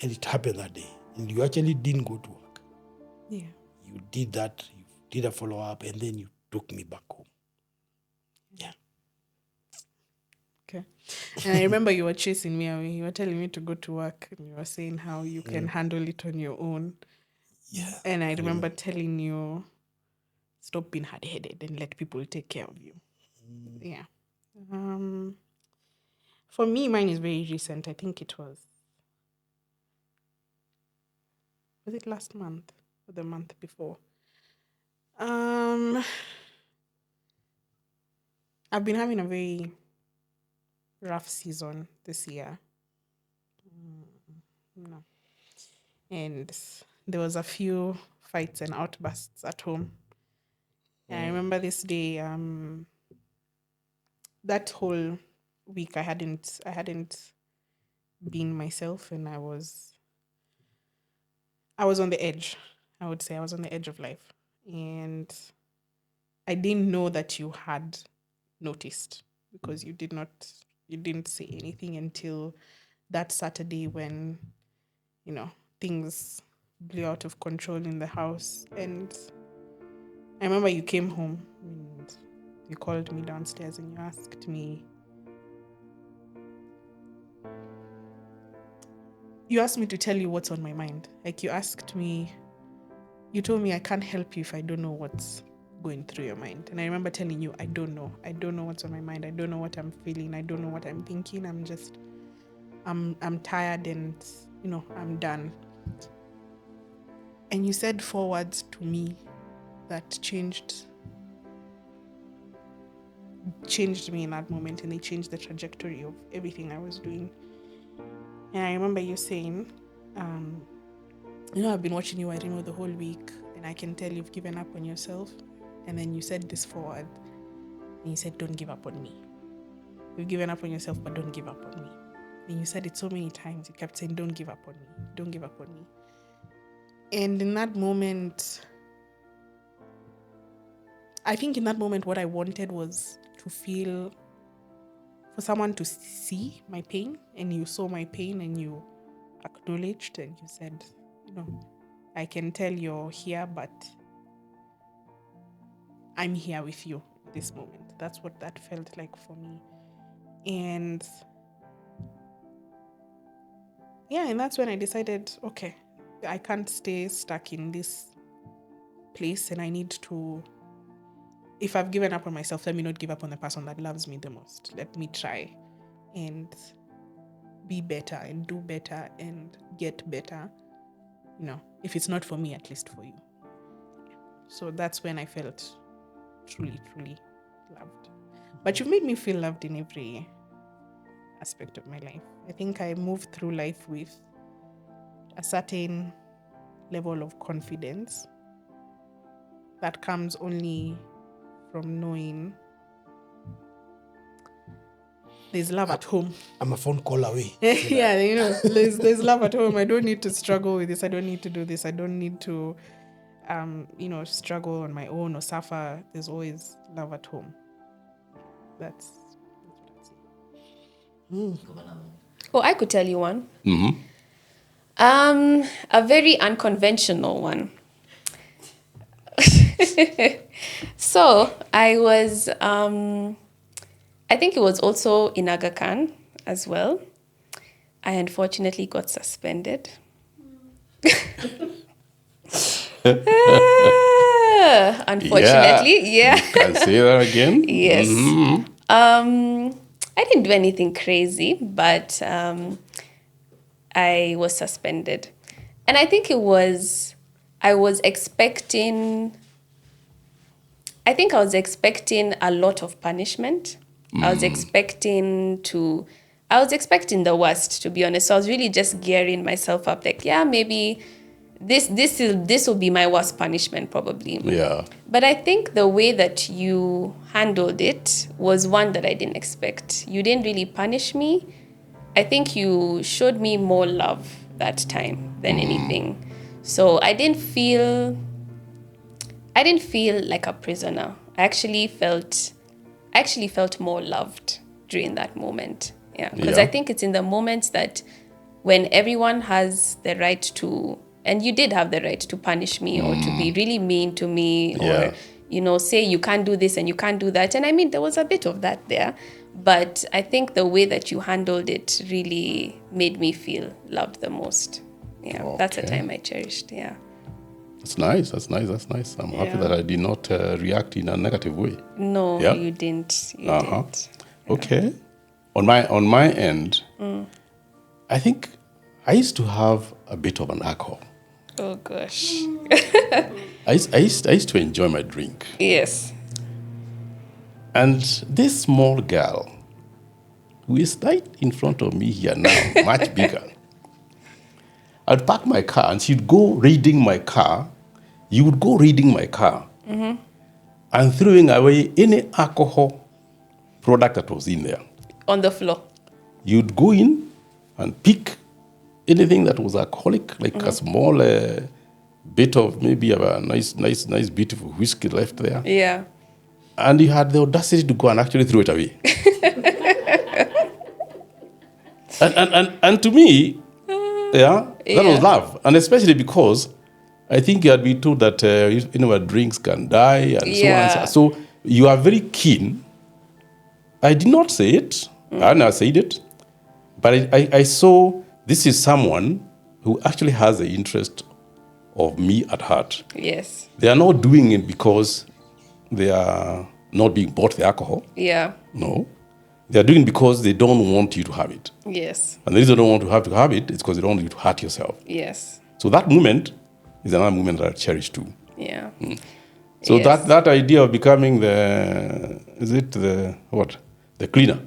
it happened that day. And you actually didn't go to work. Yeah. You did that. You did a follow-up. And then you took me back home. Yeah. Okay. And I remember you were chasing me away. You were telling me to go to work. And you were saying how you can handle it on your own. Yeah. And I remember telling you, stop being hard-headed and let people take care of you. Yeah. For me, mine is very recent. I think it was it last month or the month before? I've been having a very rough season this year. No. And there was a few fights and outbursts at home. And I remember this day, that whole week I hadn't been myself, and I was on the edge. I would say I was on the edge of life, and I didn't know that you had noticed, because you didn't say anything until that Saturday when, things blew out of control in the house. And I remember you came home and you called me downstairs and you asked me to tell you what's on my mind. Like, you told me I can't help you if I don't know what's going through your mind. And I remember telling you, I don't know what's on my mind. I don't know what I'm feeling. I don't know what I'm thinking. I'm tired, and I'm done. And you said 4 words to me that changed me in that moment, and they changed the trajectory of everything I was doing. And I remember you saying, I've been watching you, Irino, the whole week, and I can tell you've given up on yourself. And then you said this forward, and you said, don't give up on me. You've given up on yourself, but don't give up on me. And you said it so many times. You kept saying, don't give up on me. Don't give up on me. And in that moment, I think in that moment, what I wanted was for someone to see my pain, and you saw my pain and you acknowledged, and you said, I can tell you're here, but I'm here with you at this moment. That's what that felt like for me. And and that's when I decided, okay, I can't stay stuck in this place, and I need to, if I've given up on myself, let me not give up on the person that loves me the most. Let me try and be better and do better and get better. If it's not for me, at least for you. So that's when I felt truly, truly loved. But you've made me feel loved in every aspect of my life. I think I moved through life with a certain level of confidence that comes only from knowing there's love at home. I'm a phone call away. There's love at home. I don't need to struggle with this. I don't need to do this. I don't need to, struggle on my own or suffer. There's always love at home. That's what I'd say. Oh, I could tell you one. Mm-hmm. A very unconventional one. So I was, I think it was also in Aga Khan as well. I unfortunately got suspended. Unfortunately, yeah. You can say that again. Yes. Mm-hmm. I didn't do anything crazy, but I was suspended. And I think I was expecting a lot of punishment. I was expecting the worst, to be honest. So I was really just gearing myself up, like, maybe this will be my worst punishment, probably. Yeah. But I think the way that you handled it was one that I didn't expect. You didn't really punish me. I think you showed me more love that time than anything. So I didn't feel like a prisoner. I actually felt more loved during that moment. Yeah, because I think it's in the moments that when everyone has the right to, and you did have the right to punish me or to be really mean to me or, say you can't do this and you can't do that. And I mean, there was a bit of that there. But I think the way that you handled it really made me feel loved the most. Yeah, That's a time I cherished. Yeah. That's nice. I'm happy that I did not react in a negative way. No, you didn't. You didn't. Okay. On my end, I think I used to have a bit of an alcohol. Oh gosh. I used to enjoy my drink. Yes. And this small girl, who is right in front of me here now, much bigger, I'd park my car and she'd go raiding my car. You would go raiding my car and throwing away any alcohol product that was in there. On the floor. You'd go in and pick anything that was alcoholic, like a small bit of maybe a nice, beautiful whiskey left there. Yeah. And you had the audacity to go and actually throw it away. and to me, that was love. And especially because I think you had been told that drinks can die and so on. And so you are very keen. I did not say it. I never said it. But I saw this is someone who actually has the interest of me at heart. Yes. They are not doing it because they are not being bought the alcohol. Yeah. No. They are doing it because they don't want you to have it. Yes. And the reason they don't want to have it is because they don't want you to hurt yourself. Yes. So that moment is another moment that I cherish too. Yeah. So Yes. that idea of becoming the cleaner.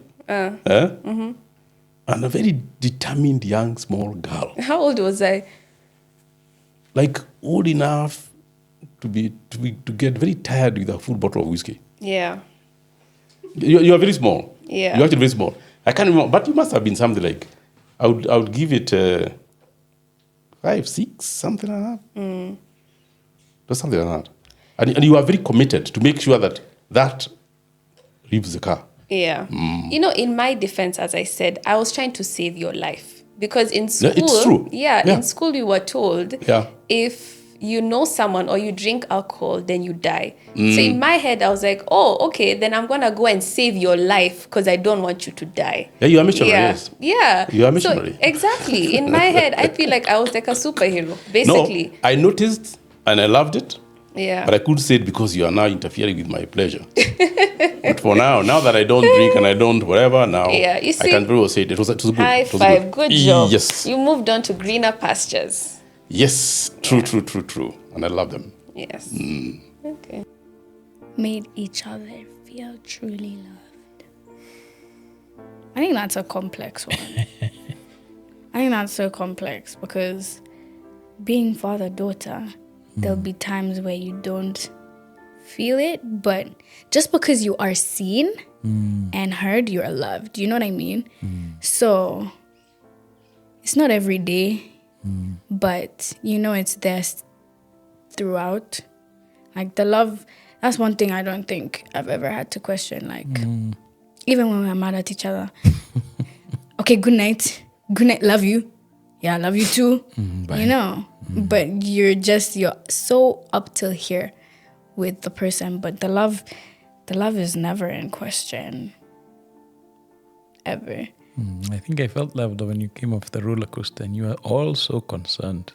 And a very determined young small girl. How old was I? Like old enough to get very tired with a full bottle of whiskey. Yeah. You are very small. Yeah. You're actually very small. I can't remember, but you must have been something like, I would give it 5, 6, something like that. Or something like that. And you are very committed to make sure that leaves the car. Yeah. In my defense, as I said, I was trying to save your life. Because in school, it's true. In school we were told if you know someone or you drink alcohol, then you die. So in my head, I was like, oh, okay, then I'm going to go and save your life because I don't want you to die. Yeah, you are a missionary, yes. Yeah. You are a missionary. So, exactly. In my head, I feel like I was like a superhero, basically. No, I noticed and I loved it. Yeah. But I couldn't say it because you are now interfering with my pleasure. But for now that I don't drink and I don't whatever, now you see, I can very well say it. It was good. High It was five. Good job. Yes. You moved on to greener pastures. Yes. True. And I love them. Yes. Okay. Made each other feel truly loved. I think that's a complex one. I think that's so complex because being father-daughter, there'll be times where you don't feel it, but just because you are seen and heard, you're loved. You know what I mean? So it's not every day, but it's there throughout. Like the love, that's one thing I don't think I've ever had to question. Like even when we're mad at each other, okay, good night, love you. Yeah, I love you too. Bye. But you're so up till here with the person, but the love is never in question. Ever. I think I felt loved when you came off the roller coaster and you were all so concerned.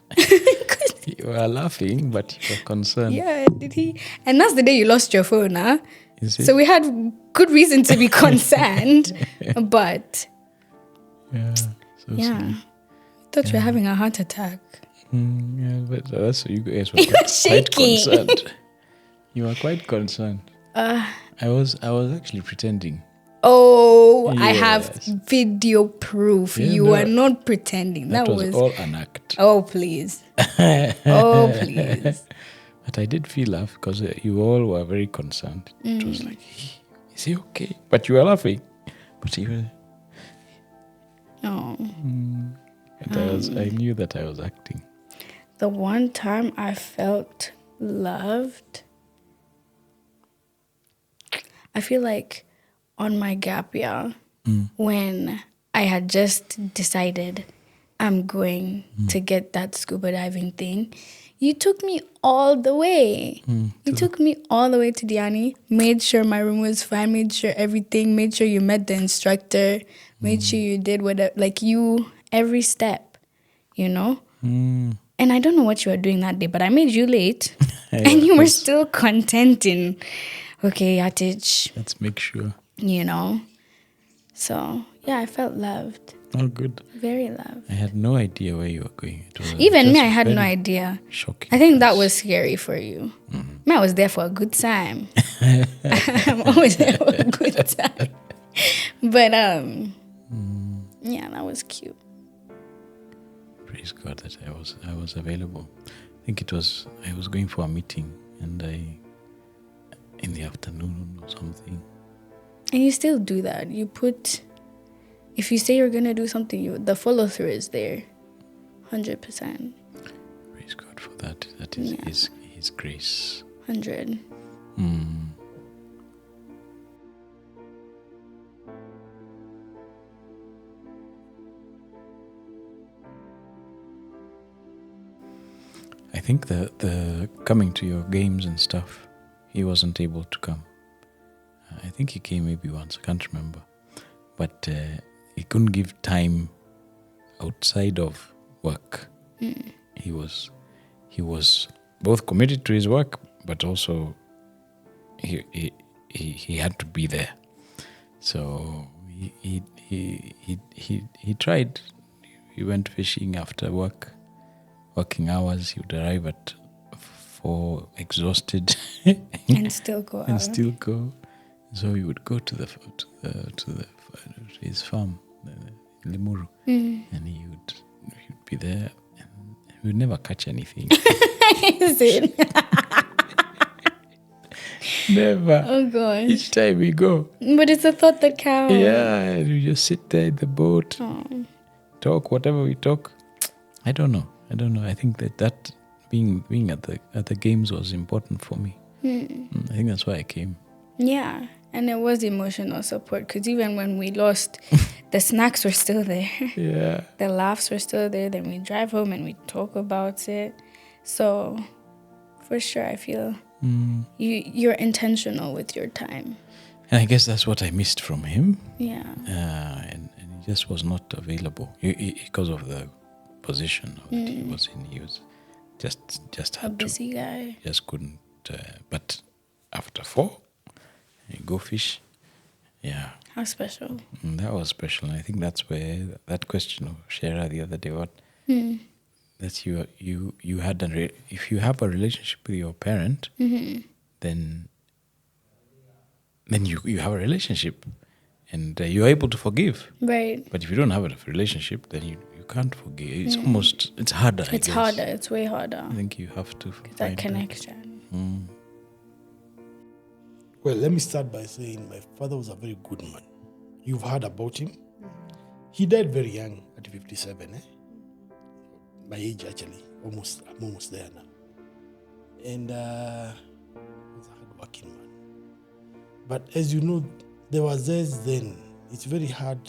You were laughing, but you were concerned. Yeah, did he? And that's the day you lost your phone, huh? Is it? So we had good reason to be concerned, but Sweet. Thought you were having a heart attack. But that's you guys were You're quite shaking. concerned. You were quite concerned. I was actually pretending. Oh, I have Yes. video proof. Yeah, You no, are not pretending. That That was all an act. Oh, please. Oh, please. But I did feel laugh because you all were very concerned. It was like, is he okay? But you were laughing. But you were... Oh. And I knew that I was acting. The one time I felt loved, I feel like on my gap year, when I had just decided I'm going to get that scuba diving thing, you took me all the way. You took me all the way to Diani, made sure my room was fine, made sure everything, made sure you met the instructor, made sure you did whatever, like you, every step, And I don't know what you were doing that day, but I made you late. And you were still content in, okay, Yatich. Let's make sure. So, yeah, I felt loved. Oh, good. Very loved. I had no idea where you were going. It was Even me, just I had no very idea. Shocking. I think that was scary for you. Me, I was there for a good time. I'm always there for a good time. But, yeah, that was cute. Praise God that I was available. I think I was going for a meeting and in the afternoon or something. And you still do that. You put, if you say you're gonna do something, the follow through is there, 100%. Praise God for that. That is His grace. 100. I think the coming to your games and stuff, he wasn't able to come. I think he came maybe once, I can't remember. But he couldn't give time outside of work. He was both committed to his work, but also he had to be there. So he tried. He went fishing after working hours. He would arrive at 4 exhausted And still go and out. still go. So he would go to his farm, Limuru, and he would be there, and he would never catch anything. Is it? Never. Oh gosh. Each time we go, But it's a thought that counts. yeah, and we just sit there in the boat, talk whatever we talk. I don't know. I think that being at the games was important for me. I think that's why I came. Yeah. And it was emotional support, because even when we lost, the snacks were still there. Yeah. The laughs were still there. Then we drive home and we talk about it. So, for sure, I feel you're intentional with your time. And I guess that's what I missed from him. Yeah. And he just was not available because of the position that he was in. He was just A had to, busy guy. just couldn't. But after 4, you go fish. Yeah. How special. That was special. And I think that's where that question of Shera the other day, that you had if you have a relationship with your parent, then you have a relationship, and you're able to forgive. Right. But if you don't have a relationship, then you can't forgive. It's it's harder. It's I guess. harder. It's way harder. I think you have to That find connection. Well, let me start by saying my father was a very good man. You've heard about him. He died very young at 57. My age, actually. I'm almost there now. And he's a hard-working man. But as you know, there was this then. It's very hard.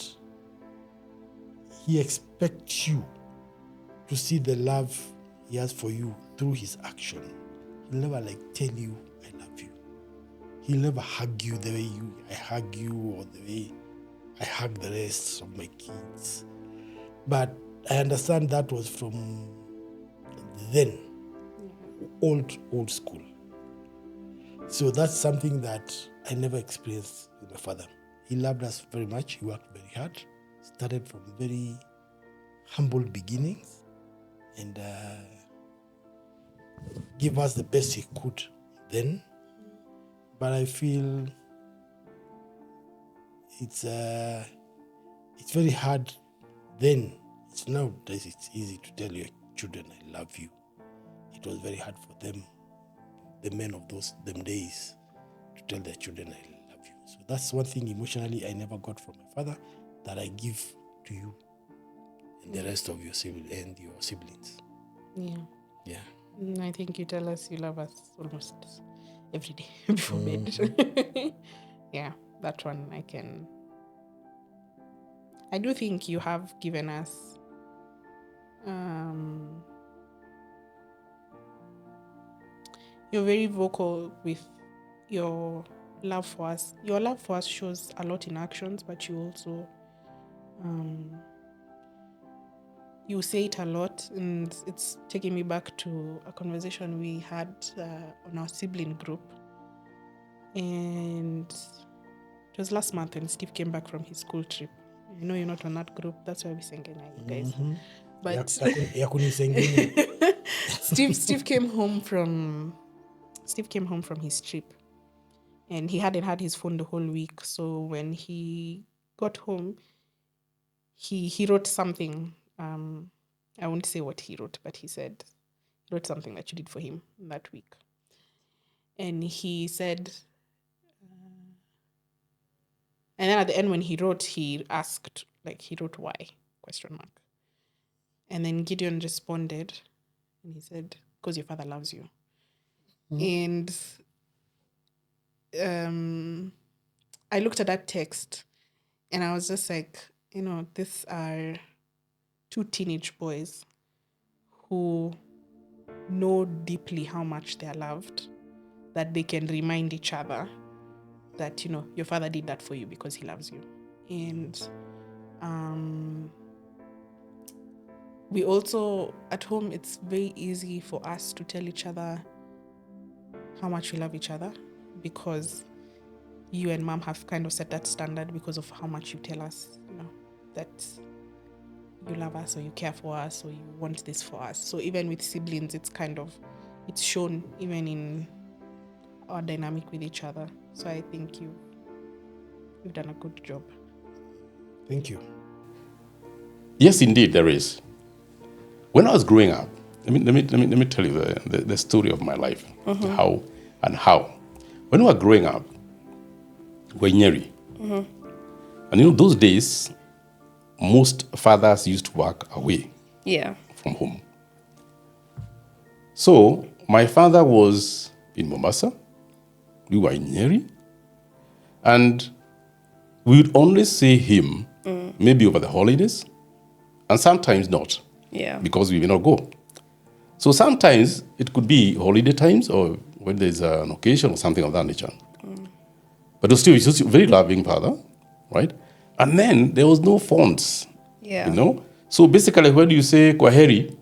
He expects you to see the love he has for you through his action. He'll never tell you, I love you. He'll never hug you the way I hug you, or the way I hug the rest of my kids. But I understand that was from then, old school. So that's something that I never experienced with my father. He loved us very much. He worked very hard. Started from very humble beginnings, and gave us the best he could then. But I feel it's very hard then. It's nowadays it's easy to tell your children I love you. It was very hard for them, the men of them days, to tell their children I love you. So that's one thing emotionally I never got from my father that I give to you and the rest of your siblings. Yeah. Yeah. I think you tell us you love us almost every day before bed. Yeah, that one I do think you have given us you're very vocal with your love for us. Your love for us shows a lot in actions, but you also you say it a lot, and it's taking me back to a conversation we had on our sibling group. And it was last month when Steve came back from his school trip. I know you're not on that group, that's why we sang you guys. But Steve came home from his trip, and he hadn't had his phone the whole week. So when he got home, he wrote something. I won't say what he wrote, but he wrote something that you did for him that week. And he said, at the end when he wrote, he asked, like, he wrote why, question mark. And then Gideon responded, and he said, because your father loves you. And I looked at that text, and I was just like, these are two teenage boys who know deeply how much they're loved, that they can remind each other that, your father did that for you because he loves you. And we also, at home, it's very easy for us to tell each other how much we love each other, because you and mom have kind of set that standard because of how much you tell us, that you love us, or you care for us, or you want this for us. So even with siblings, it's shown even in our dynamic with each other. So I think you've done a good job. Thank you. Yes, indeed, there is. When I was growing up, let me tell you the story of my life, how. When we were growing up, we're Nyeri. And those days, most fathers used to work away from home. So my father was in Mombasa, we were in Nyeri, and we would only see him maybe over the holidays, and sometimes not, because we may not go. So sometimes it could be holiday times or when there's an occasion or something of that nature. But it was still a very loving father, right? And then there was no phones, So basically when you say kwaheri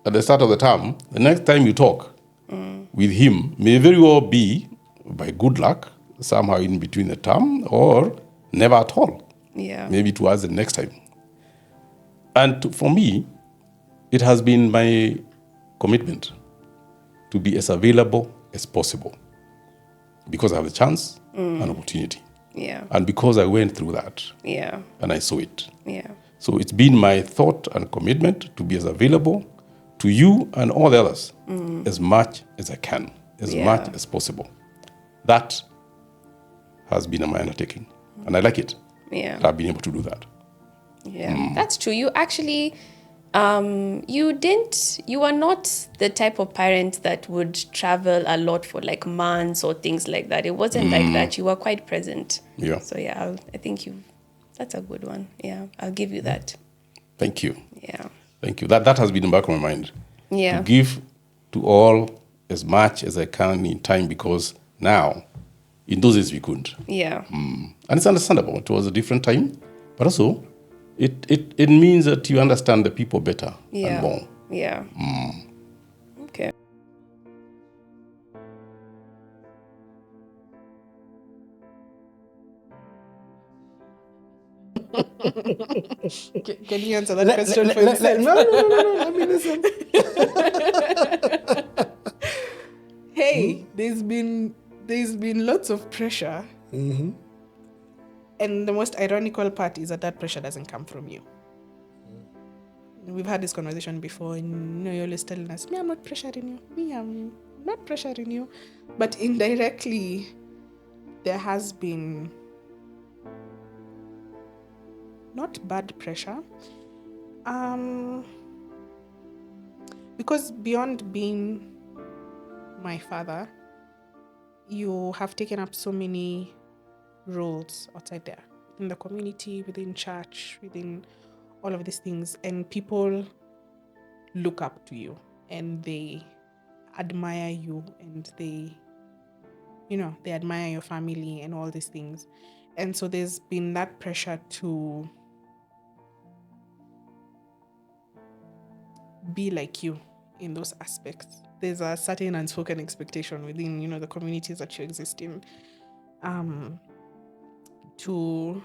at the start of the term, the next time you talk with him may very well be, by good luck, somehow in between the term, or never at all. Maybe towards the next time. And for me, it has been my commitment to be as available as possible, because I have the chance and opportunity. And because I went through that, and I saw it. So it's been my thought and commitment to be as available to you and all the others as much as I can, as much as possible. That has been my undertaking, and I like it. That I've been able to do that. That's true. You actually, you are not the type of parent that would travel a lot for like months or things like that. It wasn't like that. You were quite present. So I think that's a good one. I'll give you that. Thank you. Thank you. That has been in the back of my mind. To give to all as much as I can in time, because now, in those days we couldn't. And it's understandable. It was a different time, but also it means that you understand the people better and more. Okay. Can you answer that question for yourself? No. Let me listen. Hey, there's been lots of pressure. And the most ironical part is that pressure doesn't come from you. We've had this conversation before, and you're always telling us, I'm not pressuring you. I'm not pressuring you. But indirectly, there has been not bad pressure. Because beyond being my father, you have taken up so many roles outside there, in the community, within church, within all of these things, and people look up to you and they admire you, and they admire your family and all these things. And so there's been that pressure to be like you in those aspects. There's a certain unspoken expectation within, the communities that you exist in, to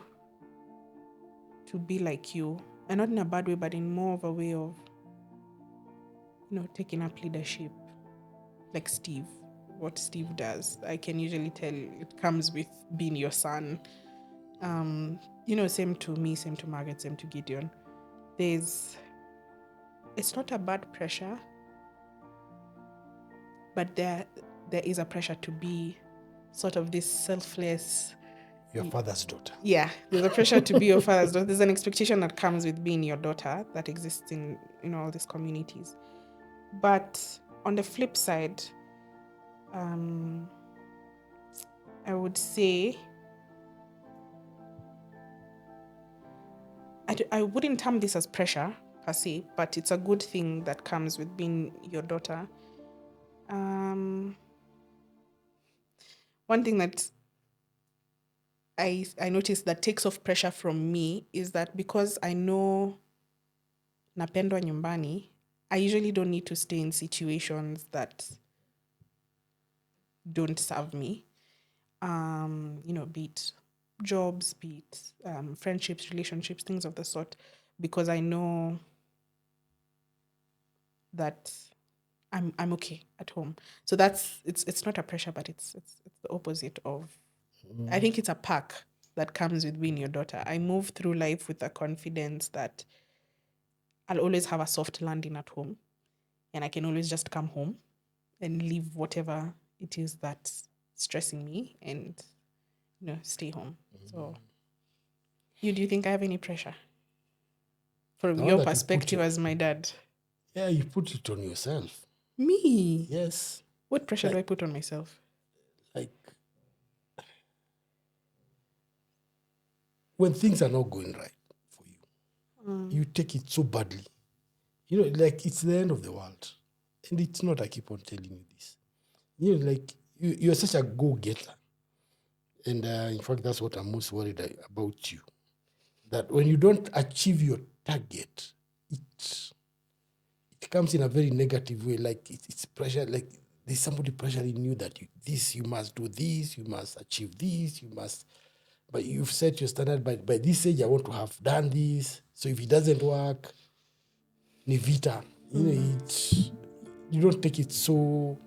be like you, and not in a bad way, but in more of a way of, taking up leadership, like Steve. What Steve does, I can usually tell it comes with being your son. Same to me, same to Margaret, same to Gideon. It's not a bad pressure, but there is a pressure to be sort of this selfless, Your father's daughter. Yeah, there's a pressure to be your father's daughter. There's an expectation that comes with being your daughter that exists in all these communities. But on the flip side, I would say I wouldn't term this as pressure per se, but it's a good thing that comes with being your daughter. One thing that I noticed that takes off pressure from me is that because I know napendwa nyumbani, I usually don't need to stay in situations that don't serve me. Be it jobs, be it friendships, relationships, things of the sort, because I know that I'm okay at home. So it's not a pressure, but it's the opposite of. I think it's a perk that comes with being your daughter. I move through life with the confidence that I'll always have a soft landing at home, and I can always just come home and leave whatever it is that's stressing me and stay home. So do you think I have any pressure from Now your that you put perspective your- as my dad? Yeah, you put it on yourself. Me? Yes. What pressure do I put on myself? Like when things are not going right for you, you take it so badly. Like it's the end of the world. And it's not, I keep on telling you this. Like you're such a go-getter. And in fact, that's what I'm most worried about you. That when you don't achieve your target, it comes in a very negative way. Like it's pressure, like there's somebody pressuring you that you must do this, you must achieve this, you must. But you've set your standard by this age, I want to have done this. So if it doesn't work, ni vita. You don't take it so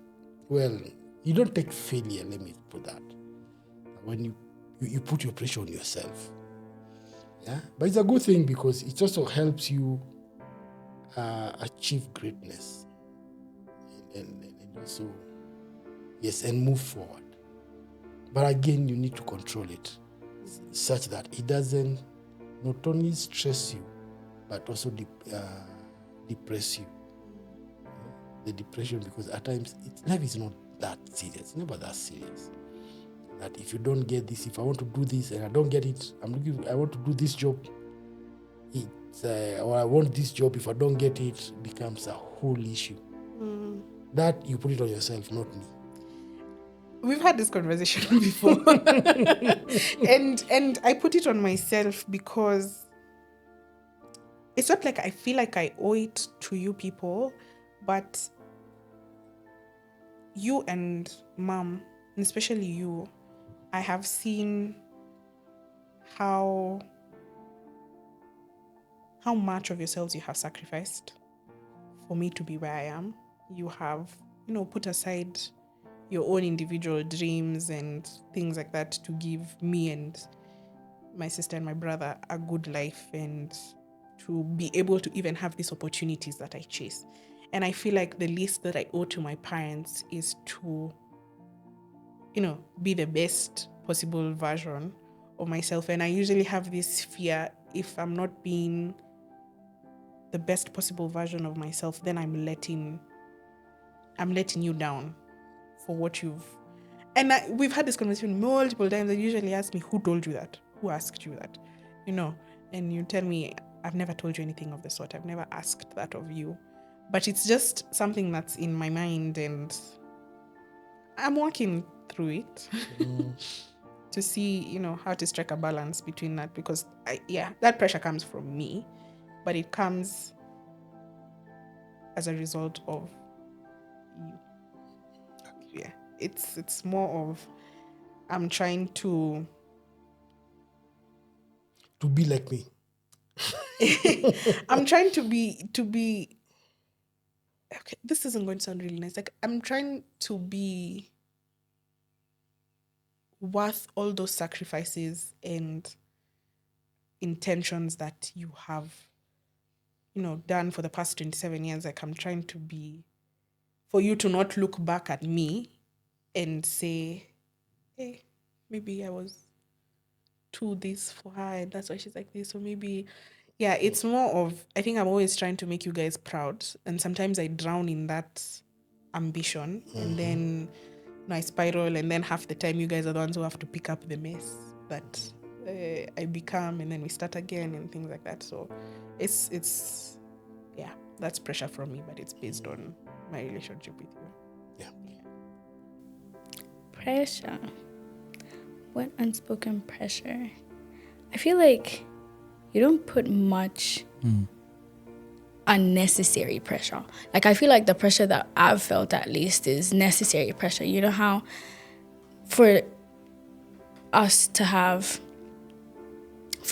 well. You don't take failure, let me put that. When you put your pressure on yourself. Yeah? But it's a good thing because it also helps you achieve greatness. And also, yes, and move forward. But again, you need to control it such that it doesn't not only stress you, but also depress you. The depression, because at times life is not that serious. It's never that serious. That if you don't get this, if I want to do this and I don't get it, I want to do this job. Or I want this job. If I don't get it, it becomes a whole issue. That you put it on yourself, not me. We've had this conversation before. and I put it on myself because it's not like I feel like I owe it to you people, but you and mom, and especially you, I have seen how much of yourselves you have sacrificed for me to be where I am. You have, put aside your own individual dreams and things like that to give me and my sister and my brother a good life and to be able to even have these opportunities that I chase. And I feel like the least that I owe to my parents is to, be the best possible version of myself. And I usually have this fear, if I'm not being the best possible version of myself, then I'm letting you down for what you've. And we've had this conversation multiple times. They usually ask me, who told you that? Who asked you that? And you tell me, I've never told you anything of the sort. I've never asked that of you. But it's just something that's in my mind, and I'm working through it to see, how to strike a balance between that, because that pressure comes from me, but it comes as a result of you. Yeah, it's more of I'm trying to be like me. I'm trying to be okay, this isn't going to sound really nice. Like I'm trying to be worth all those sacrifices and intentions that you have, done for the past 27 years. Like I'm trying to be, for you to not look back at me and say, hey, maybe I was too this for her, and that's why she's like this. So maybe, yeah, it's more of, I think I'm always trying to make you guys proud, and sometimes I drown in that ambition, and then I spiral, and then half the time you guys are the ones who have to pick up the mess that I become, and then we start again and things like that. So it's yeah, that's pressure from me, but it's based on my relationship with you. Pressure. What unspoken pressure? I feel like you don't put much unnecessary pressure. Like, I feel like the pressure that I've felt, at least, is necessary pressure. You know how for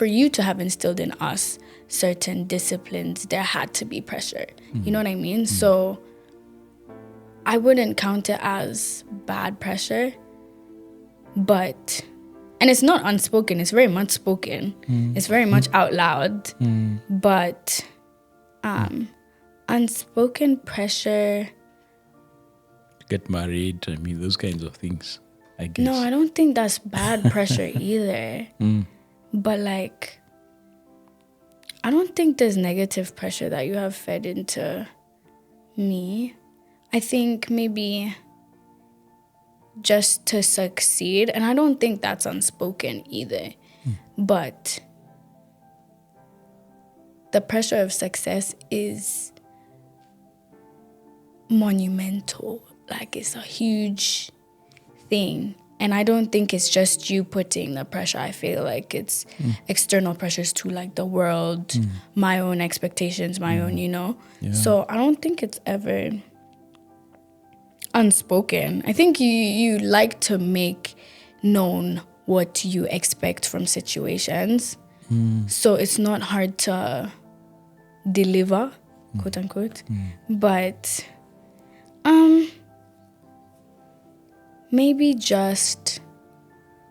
you to have instilled in us certain disciplines, there had to be pressure. You know what I mean? So I wouldn't count it as bad pressure, but, and it's not unspoken, it's very much spoken. It's very much out loud. But unspoken pressure. Get married, I mean, those kinds of things, I guess. No, I don't think that's bad pressure either. But like, I don't think there's negative pressure that you have fed into me. I think maybe just to succeed, and I don't think that's unspoken either. But the pressure of success is monumental. Like, it's a huge thing. And I don't think it's just you putting the pressure. I feel like it's external pressures too, like the world, my own expectations, my own, you know. Yeah. So I don't think it's ever unspoken. I think you like to make known what you expect from situations. So it's not hard to deliver, quote unquote. But maybe just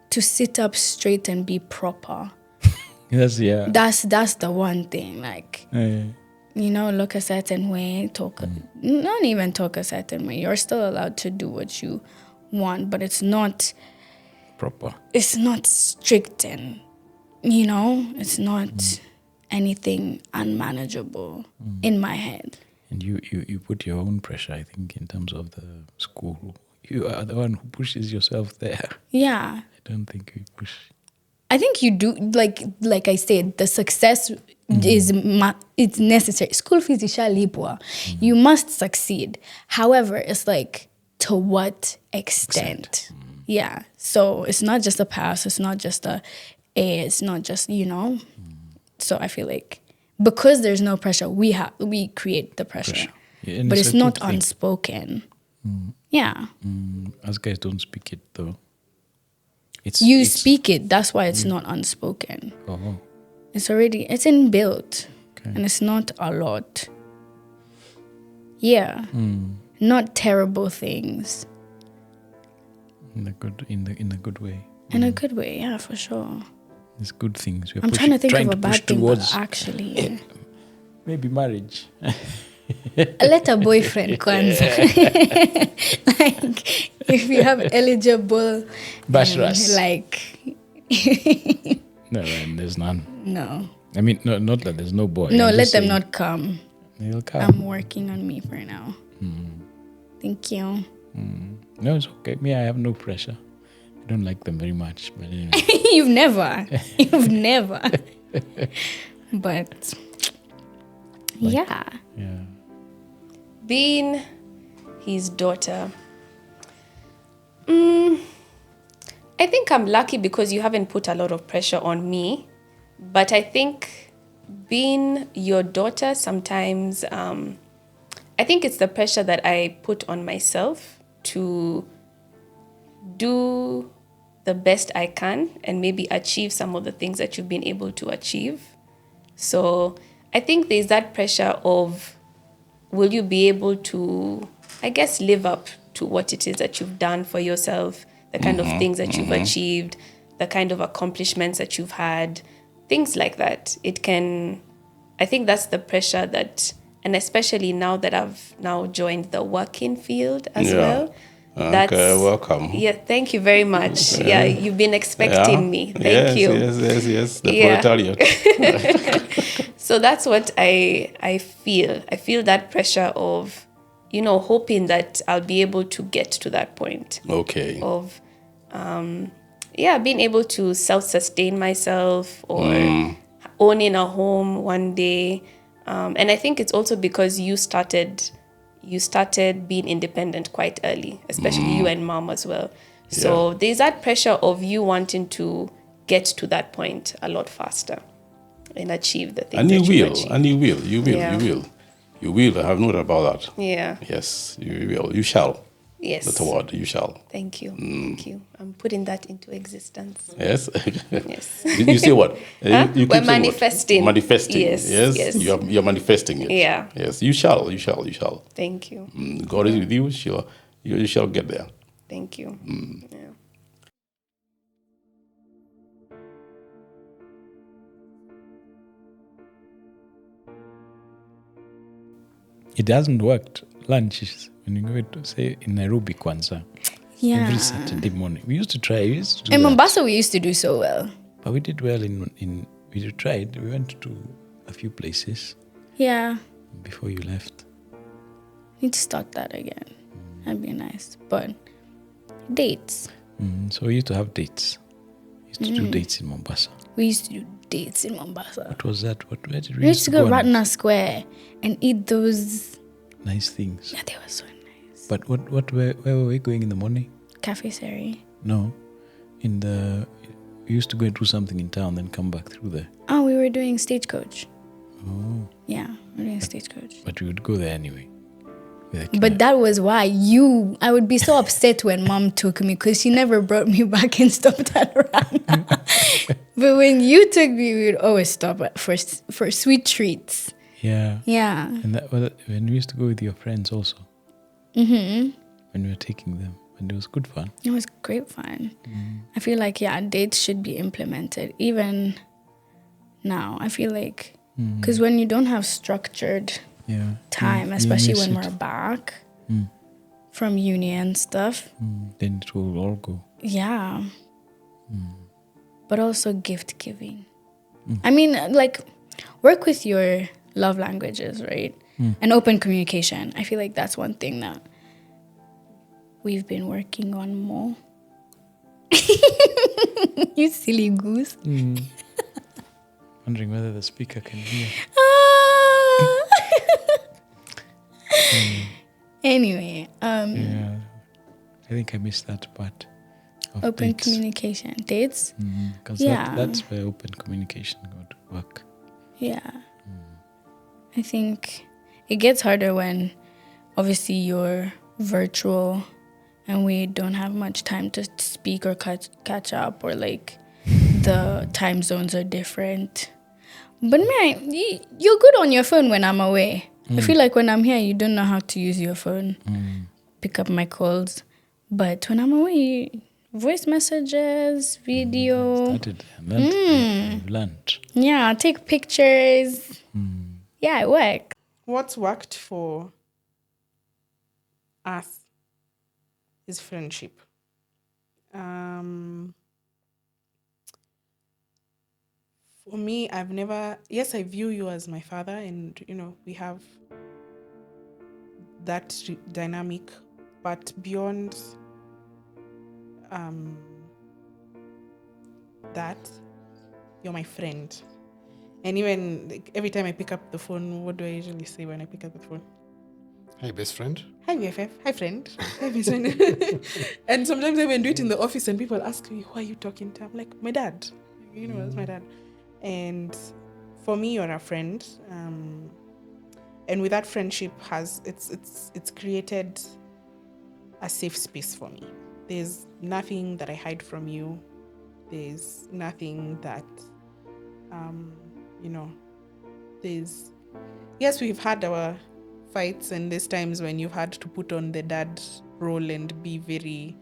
to sit up straight and be proper. That's That's the one thing. Like, you know, look a certain way, not even talk a certain way. You're still allowed to do what you want, but it's not proper. It's not strict, and, you know, it's not anything unmanageable in my head. And you put your own pressure, I think, in terms of the school. You are the one who pushes yourself there. Yeah. I don't think we push. I think you do, like I said, the success is it's necessary. School fees ishalipwa. You must succeed. However, it's like, to what extent? Yeah. So it's not just a pass. It's not just a A. It's not just, you know. So I feel like because there's no pressure, we create the pressure. Yeah, and but it's a not good thing. unspoken. Yeah. Us guys don't speak it though. You speak it. That's why it's not unspoken. Oh. It's inbuilt. Okay. And it's not a lot. Yeah. Not terrible things. In a good way. In a good way, yeah, for sure. It's good things. I'm trying to think of a bad thing, towards but actually, maybe marriage. let a boyfriend kwanza. Like, if you have eligible, Bashras. like, No, man, there's none. no. I mean, not that there's no boy. No, I'm let just them saying not come. They'll come. I'm working on me for now. Thank you. No, it's okay. Me, I have no pressure. I don't like them very much, but anyway. You've never. But yeah. Yeah. Being his daughter, I think I'm lucky because you haven't put a lot of pressure on me. But I think being your daughter, sometimes I think it's the pressure that I put on myself to do the best I can and maybe achieve some of the things that you've been able to achieve. So I think there's that pressure of, will you be able to, I guess, live up to what it is that you've done for yourself, the kind of things that you've achieved, the kind of accomplishments that you've had, things like that. I think that's the pressure that, and especially now that I've now joined the working field as well, Okay, welcome. Yeah, thank you very much. Yeah, you've been expecting me. Thank you. Yes. The Yeah. proletariat. So that's what I feel. I feel that pressure of, hoping that I'll be able to get to that point Okay. of, being able to self-sustain myself or owning a home one day. And I think it's also because you started being independent quite early, especially you and mom as well. So there's that pressure of you wanting to get to that point a lot faster and achieve the things And you that will. achieve. And you will. Yeah. You will. I have no doubt about that. Yeah. Yes, you will. You shall. Yes. That's a word. You shall. Thank you. Thank you. I'm putting that into existence. Yes. Yes. You say what? Huh? You keep We're saying what? manifesting. Manifesting. Yes. You're manifesting it. Yeah. Yes. You shall. You shall. Thank you. God is with you. You shall get there. Thank you. Yeah. It hasn't worked. Lunches, when you go to, say, in Nairobi, Kwanzaa, Yeah. every Saturday morning. We used to try. We used to do In that. Mombasa, we used to do so well. But we did well we tried. We went to a few places Yeah. before you left. Need to start that again. That'd be nice. But dates. So we used to have dates. We used to do dates in Mombasa. We used to do dates in Mombasa. What was that? Where did We used to go on Ratna Square and eat those. nice things? Yeah, they were so nice. But where were we going in the morning? Cafe Seri. No, we used to go and do something in town, then come back through there. Oh, we were doing Stagecoach. Oh, Yeah, we were doing Stagecoach. but we would go there anyway. But that was why I would be so upset when mom took me because she never brought me back and stopped at Rana. But when you took me, we would always stop for sweet treats. Yeah. Yeah. And when we used to go with your friends also. When we were taking them, and it was good fun. It was great fun. I feel like, dates should be implemented. Even now, I feel like, because when you don't have structured time, especially when we're back from uni and stuff. Then it will all go. Yeah. But also gift giving. I mean, like, work with your love languages, right? And open communication. I feel like that's one thing that we've been working on more. You silly goose. Wondering whether the speaker can hear. Anyway, Yeah. I think I missed that part. Of open dates. communication. Dates? Because Yeah. that's where open communication would work. Yeah. I think it gets harder when obviously you're virtual and we don't have much time to speak or catch up, or like the time zones are different. But you're good on your phone when I'm away. I feel like when I'm here, you don't know how to use your phone, pick up my calls. But when I'm away, voice messages, video. Started and learned. Yeah, take pictures. Yeah, it works. What's worked for us is friendship. For me, I view you as my father, and we have that dynamic, but beyond that, you're my friend. And even like, every time I pick up the phone, what do I usually say when I pick up the phone? Hey, best friend. Hi, BFF. Hi, friend. Hi, best friend. And sometimes I even do it in the office and people ask me, who are you talking to? I'm like, my dad. That's my dad. And for me, you're a friend. And with that friendship it's created a safe space for me. There's nothing that I hide from you. There's nothing that, yes, we've had our fights, and there's times when you've had to put on the dad role and be very,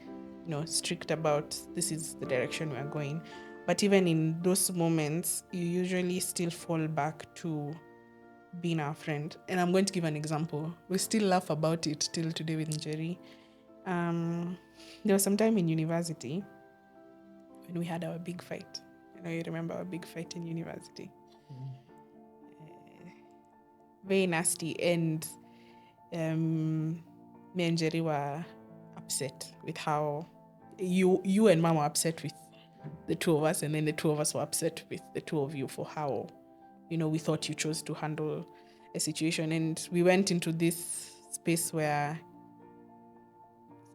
strict about this is the direction we are going. But even in those moments, you usually still fall back to being our friend. And I'm going to give an example. We still laugh about it till today with Njeri. There was some time in university when we had our big fight. I know you remember our big fight in university. Very nasty, and me and Jerry were upset with how you and Mom were upset with the two of us, and then the two of us were upset with the two of you for how, we thought you chose to handle a situation. And we went into this space where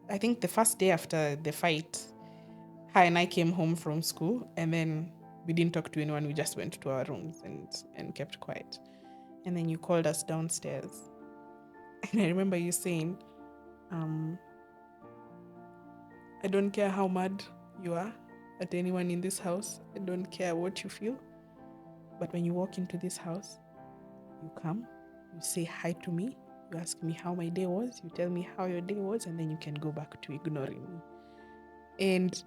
I think the first day after the fight, her and I came home from school, and then we didn't talk to anyone. We just went to our rooms and kept quiet. And then you called us downstairs. And I remember you saying, I don't care how mad you are at anyone in this house. I don't care what you feel. But when you walk into this house, you come, you say hi to me, you ask me how my day was, you tell me how your day was, and then you can go back to ignoring me. And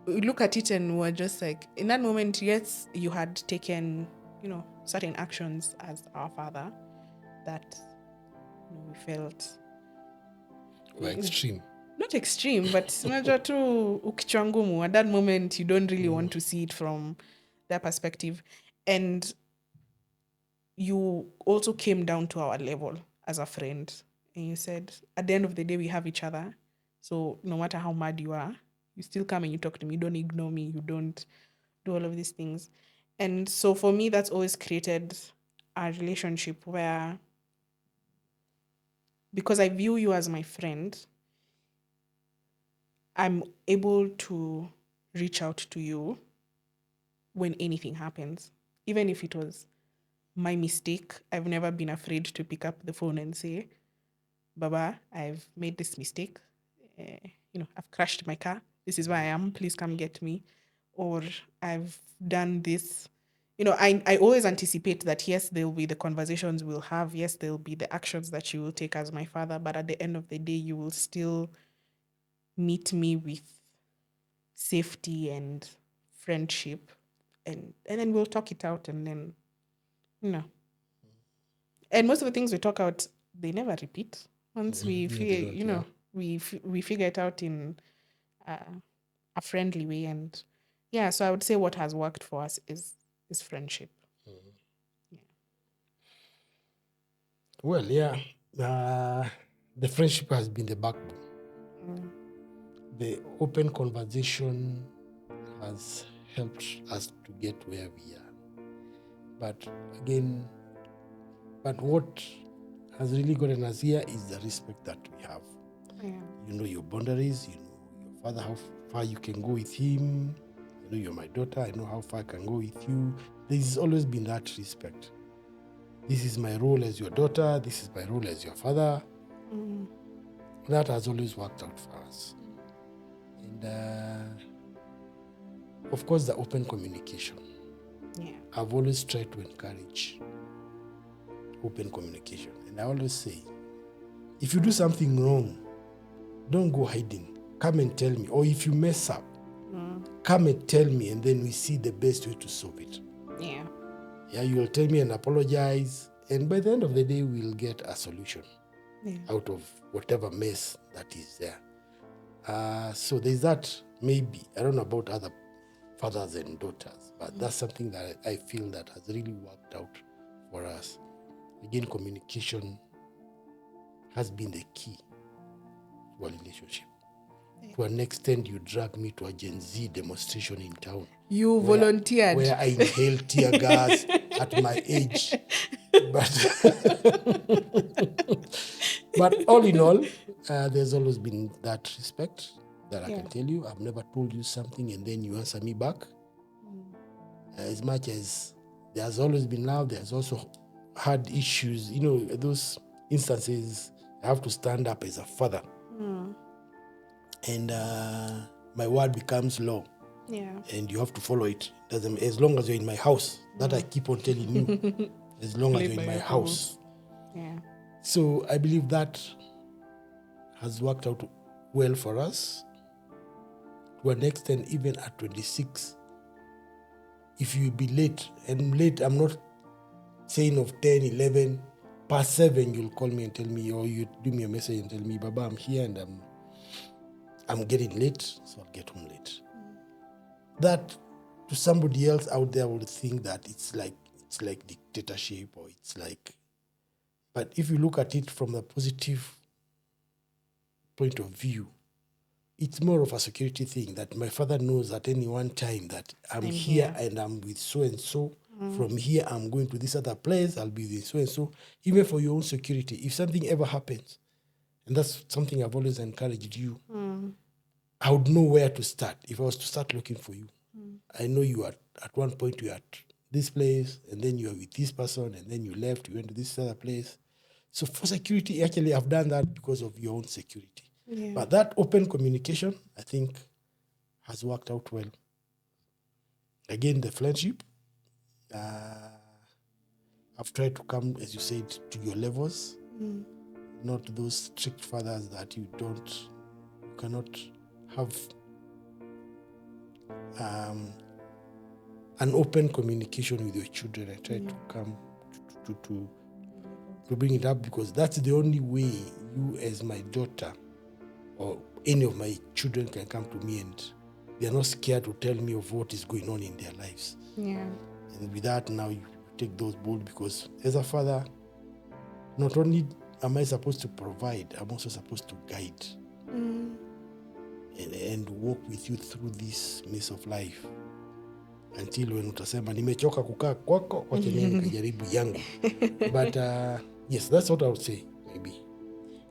we look at it and we're just like, in that moment, yes, you had taken, certain actions as our father that we felt Were extreme. not extreme, but unajua tu ukichwa ngumu, at that moment you don't really want to see it from that perspective. And you also came down to our level as a friend, and you said, at the end of the day, we have each other. So no matter how mad you are, you still come and you talk to me. You don't ignore me. You don't do all of these things. And so for me, that's always created a relationship where, because I view you as my friend, I'm able to reach out to you when anything happens. Even if it was my mistake, I've never been afraid to pick up the phone and say, Baba, I've made this mistake. I've crashed my car. This is where I am. Please come get me. Or I've done this. I always anticipate that, yes, there will be the conversations we'll have. Yes, there will be the actions that you will take as my father. But at the end of the day, you will still meet me with safety and friendship. And then we'll talk it out, and then, And most of the things we talk out, they never repeat. Once we figure, we figure it out in a friendly way. And so I would say what has worked for us is friendship. Well, the friendship has been the backbone. The open conversation has helped us to get where we are. But again, what has really gotten us here is the respect that we have. Yeah. You know your boundaries, you know your father, how far you can go with him. You know you're my daughter, I know how far I can go with you. There's always been that respect. This is my role as your daughter, this is my role as your father. That has always worked out for us. And of course, the open communication. Yeah. I've always tried to encourage open communication. And I always say, if you do something wrong, don't go hiding. Come and tell me. Or if you mess up, come and tell me, and then we see the best way to solve it. Yeah. Yeah, you'll tell me and apologize. And by the end of the day, we'll get a solution out of whatever mess that is there. So there's that, maybe. I don't know about other fathers and daughters, but that's something that I feel that has really worked out for us. Again, communication has been the key to our relationship. To an extent, you drag me to a Gen Z demonstration in town. You volunteered. Where I inhaled tear gas at my age. But all in all, there's always been that respect that I can tell you. I've never told you something and then you answer me back. As much as there's always been love, there's also had issues. You know, those instances, I have to stand up as a father. And my word becomes law. Yeah. And you have to follow it. As long as you're in my house, that I keep on telling you. As long as you're in my house. Yeah. So I believe that has worked out well for us. To an extent, even at 26, if you be late, and late, I'm not saying of 10, 11, past 7, you'll call me and tell me, or you do me a message and tell me, Baba, I'm here and I'm getting late, so I'll get home late. That to somebody else out there would think that it's like dictatorship, or it's like, but if you look at it from the positive point of view, it's more of a security thing, that my father knows at any one time that I'm here and I'm with so and so. From here, I'm going to this other place, I'll be with so and so. Even for your own security, if something ever happens, and that's something I've always encouraged you, I would know where to start if I was to start looking for you. I know you are at one point you are at this place, and then you are with this person, and then you left, you went to this other place. So for security, actually, I've done that because of your own security. Yeah. But that open communication, I think, has worked out well. Again, the friendship, I've tried to come, as you said, to your levels, not those strict fathers that you cannot have an open communication with your children. I try to come to bring it up, because that's the only way you, as my daughter, or any of my children, can come to me and they are not scared to tell me of what is going on in their lives. Yeah. And with that, now you take those bold, because as a father, not only am I supposed to provide, I'm also supposed to guide and walk with you through this maze of life until when utasema nimechoka kukaa kwako, wacha niende nikajaribu yangu. But yes, that's what I would say, maybe.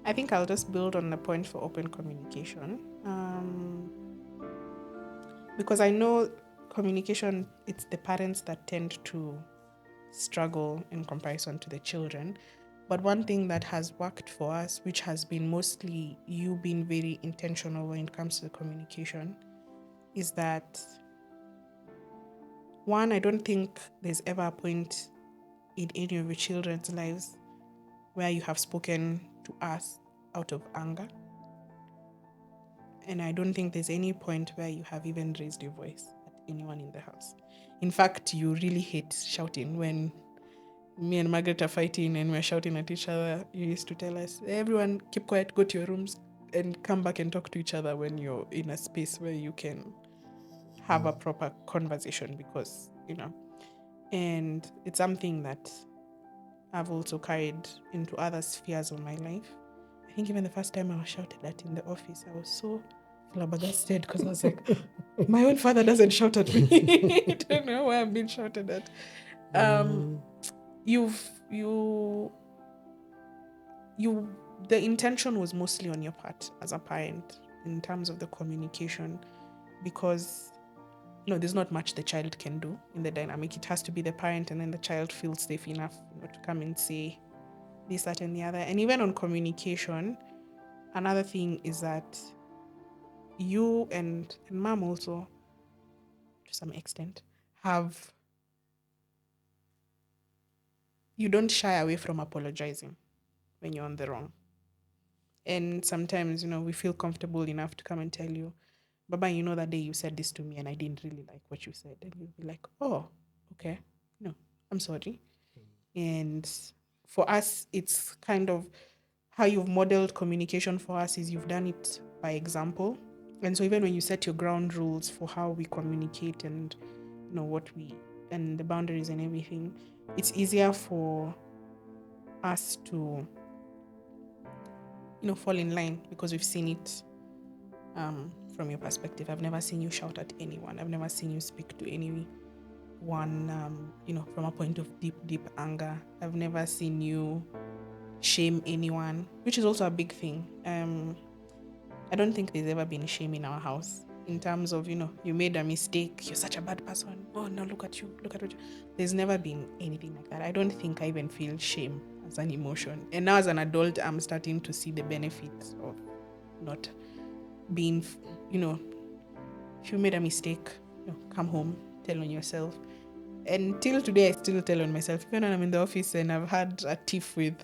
I think I'll just build on the point for open communication. Because I know communication, it's the parents that tend to struggle in comparison to the children. But one thing that has worked for us, which has been mostly you being very intentional when it comes to the communication, is that, one, I don't think there's ever a point in any of your children's lives where you have spoken to us out of anger. And I don't think there's any point where you have even raised your voice at anyone in the house. In fact, you really hate shouting. When me and Margaret are fighting and we're shouting at each other, you used to tell us, everyone keep quiet, go to your rooms and come back and talk to each other when you're in a space where you can have a proper conversation, because, and it's something that I've also carried into other spheres of my life. I think even the first time I was shouted at in the office, I was so flabbergasted, because I was like, my own father doesn't shout at me. I don't know why I'm being shouted at. The intention was mostly on your part as a parent in terms of the communication, because there's not much the child can do in the dynamic. It has to be the parent, and then the child feels safe enough to come and say this, that, and the other. And even on communication, another thing is that you and mom also, to some extent, you don't shy away from apologizing when you're on the wrong. And sometimes, we feel comfortable enough to come and tell you, Baba, that day you said this to me and I didn't really like what you said. And you'll be like, oh, okay. No, I'm sorry. And for us, it's kind of how you've modeled communication for us is you've done it by example. And so even when you set your ground rules for how we communicate and, and the boundaries and everything, it's easier for us to, fall in line, because we've seen it from your perspective. I've never seen you shout at anyone. I've never seen you speak to anyone, from a point of deep, deep anger. I've never seen you shame anyone, which is also a big thing. I don't think there's ever been shame in our house in terms of, you made a mistake, you're such a bad person. Oh, now look at what you. There's never been anything like that. I don't think I even feel shame as an emotion. And now as an adult, I'm starting to see the benefits of not being, if you made a mistake, come home, tell on yourself. And till today, I still tell on myself. Even when I'm in the office and I've had a tiff with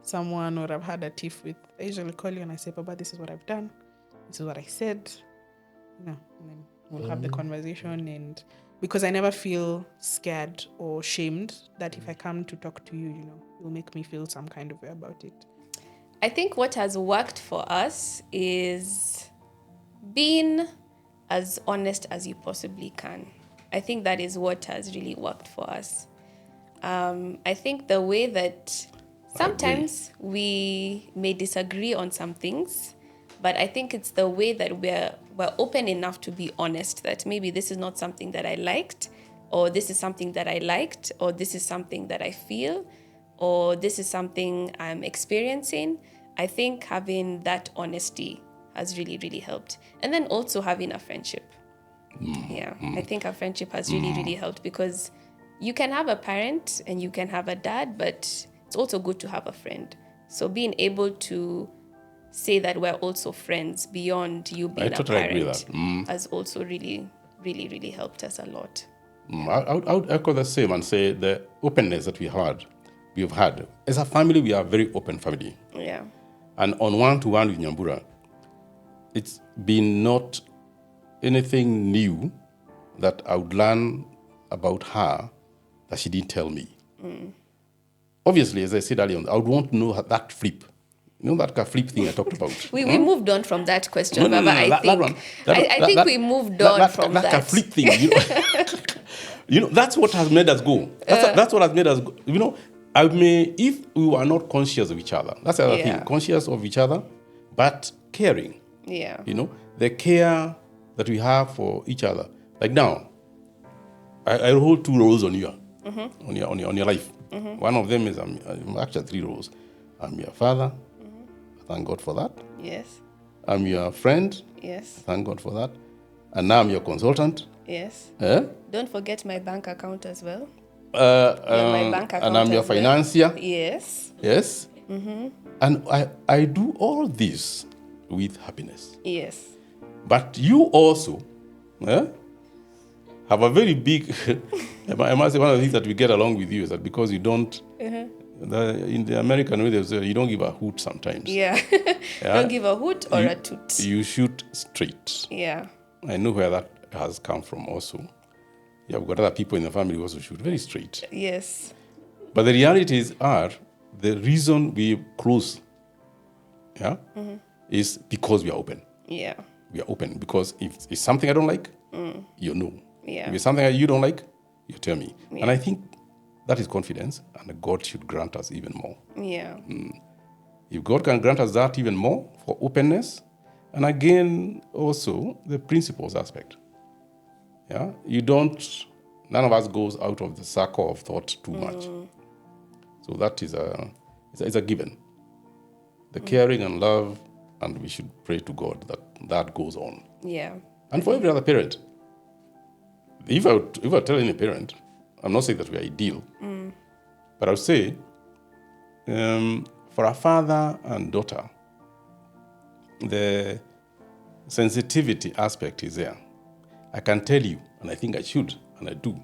someone, or I've had a tiff with, I usually call you and I say, Papa, this is what I've done. This is what I said. And then we'll have the conversation. And because I never feel scared or shamed that if I come to talk to you, you'll make me feel some kind of way about it. I think what has worked for us is being as honest as you possibly can. I think that is what has really worked for us. I think the way that sometimes we may disagree on some things, but I think it's the way that we're open enough to be honest that maybe this is not something that I liked, or this is something that I liked, or this is something that I feel, or this is something I'm experiencing. I think having that honesty has really, really helped. And then also having a friendship. I think our friendship has really, really helped, because you can have a parent and you can have a dad, but it's also good to have a friend. So being able to say that we're also friends beyond you being totally a agree parent with that. has also really, really, really helped us a lot. I would echo the same and say the openness that we've had. As a family, we are a very open family. Yeah. And on one-to-one with Nyambura, it's been not anything new that I would learn about her that she didn't tell me. Obviously, as I said earlier, I would want to know that flip. You know that kind of flip thing I talked about? We moved on from that question, No, Baba. I think we moved on from that. That kind of flip thing. You know, you know, that's what has made us go. That's what has made us go. You know, if we were not conscious of each other, that's the other thing. Conscious of each other, but caring. Yeah. You know, the care that we have for each other. Like now, I hold 2 roles on you, on your life. One of them is I'm actually 3 roles. I'm your father. Thank God for that. Yes. I'm your friend. Yes. Thank God for that. And now I'm your consultant. Yes. Eh? Don't forget my bank account as well. You're my bank account and I'm your as well. financier. Yes. Yes. And I do all this with happiness. Yes. But you also have a very big, I must say one of the things that we get along with you is that because you don't, in the American way, they say you don't give a hoot sometimes. Yeah. Don't give a hoot or a toot. You shoot straight. Yeah. I know where that has come from also. You have got other people in the family who also shoot very straight. Yes. But the realities are, the reason we close is because we are open. Yeah. We are open because if it's something I don't like, you know. Yeah. If it's something that you don't like, you tell me. Yeah. And I think that is confidence, and God should grant us even more. Yeah. If God can grant us that even more for openness, and again, also the principles aspect. Yeah, none of us goes out of the circle of thought too much. So that is it's a given. The caring and love, and we should pray to God that goes on. Yeah. And for every other parent, if I tell any parent, I'm not saying that we are ideal, but I would say, for a father and daughter, the sensitivity aspect is there. I can tell you, and I think I should, and I do.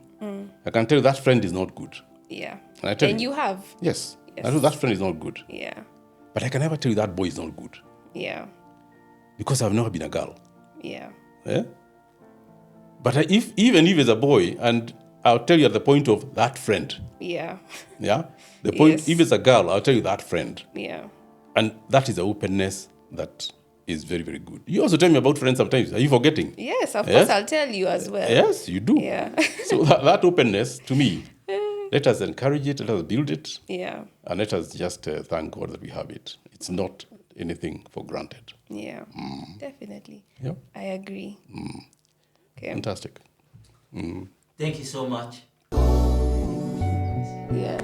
I can tell you that friend is not good. Yeah. And I tell you have. Yes. Yes. I know that friend is not good. Yeah. But I can never tell you that boy is not good. Yeah. Because I've never been a girl. Yeah. Yeah? But even if it's a boy, and I'll tell you at the point of that friend. Yeah. Yeah? The point, Yes. if it's a girl, I'll tell you that friend. Yeah. And that is the openness that is very, very good. You also tell me about friends sometimes. Are you forgetting? Yes, of Yes? course, I'll tell you as well. Yes, you do. Yeah. So that openness, to me, let us encourage it, let us build it, Yeah. and let us just thank God that we have it. It's not anything for granted. Yeah. Definitely. Yeah, I agree. Okay. fantastic. Thank you so much. Yeah.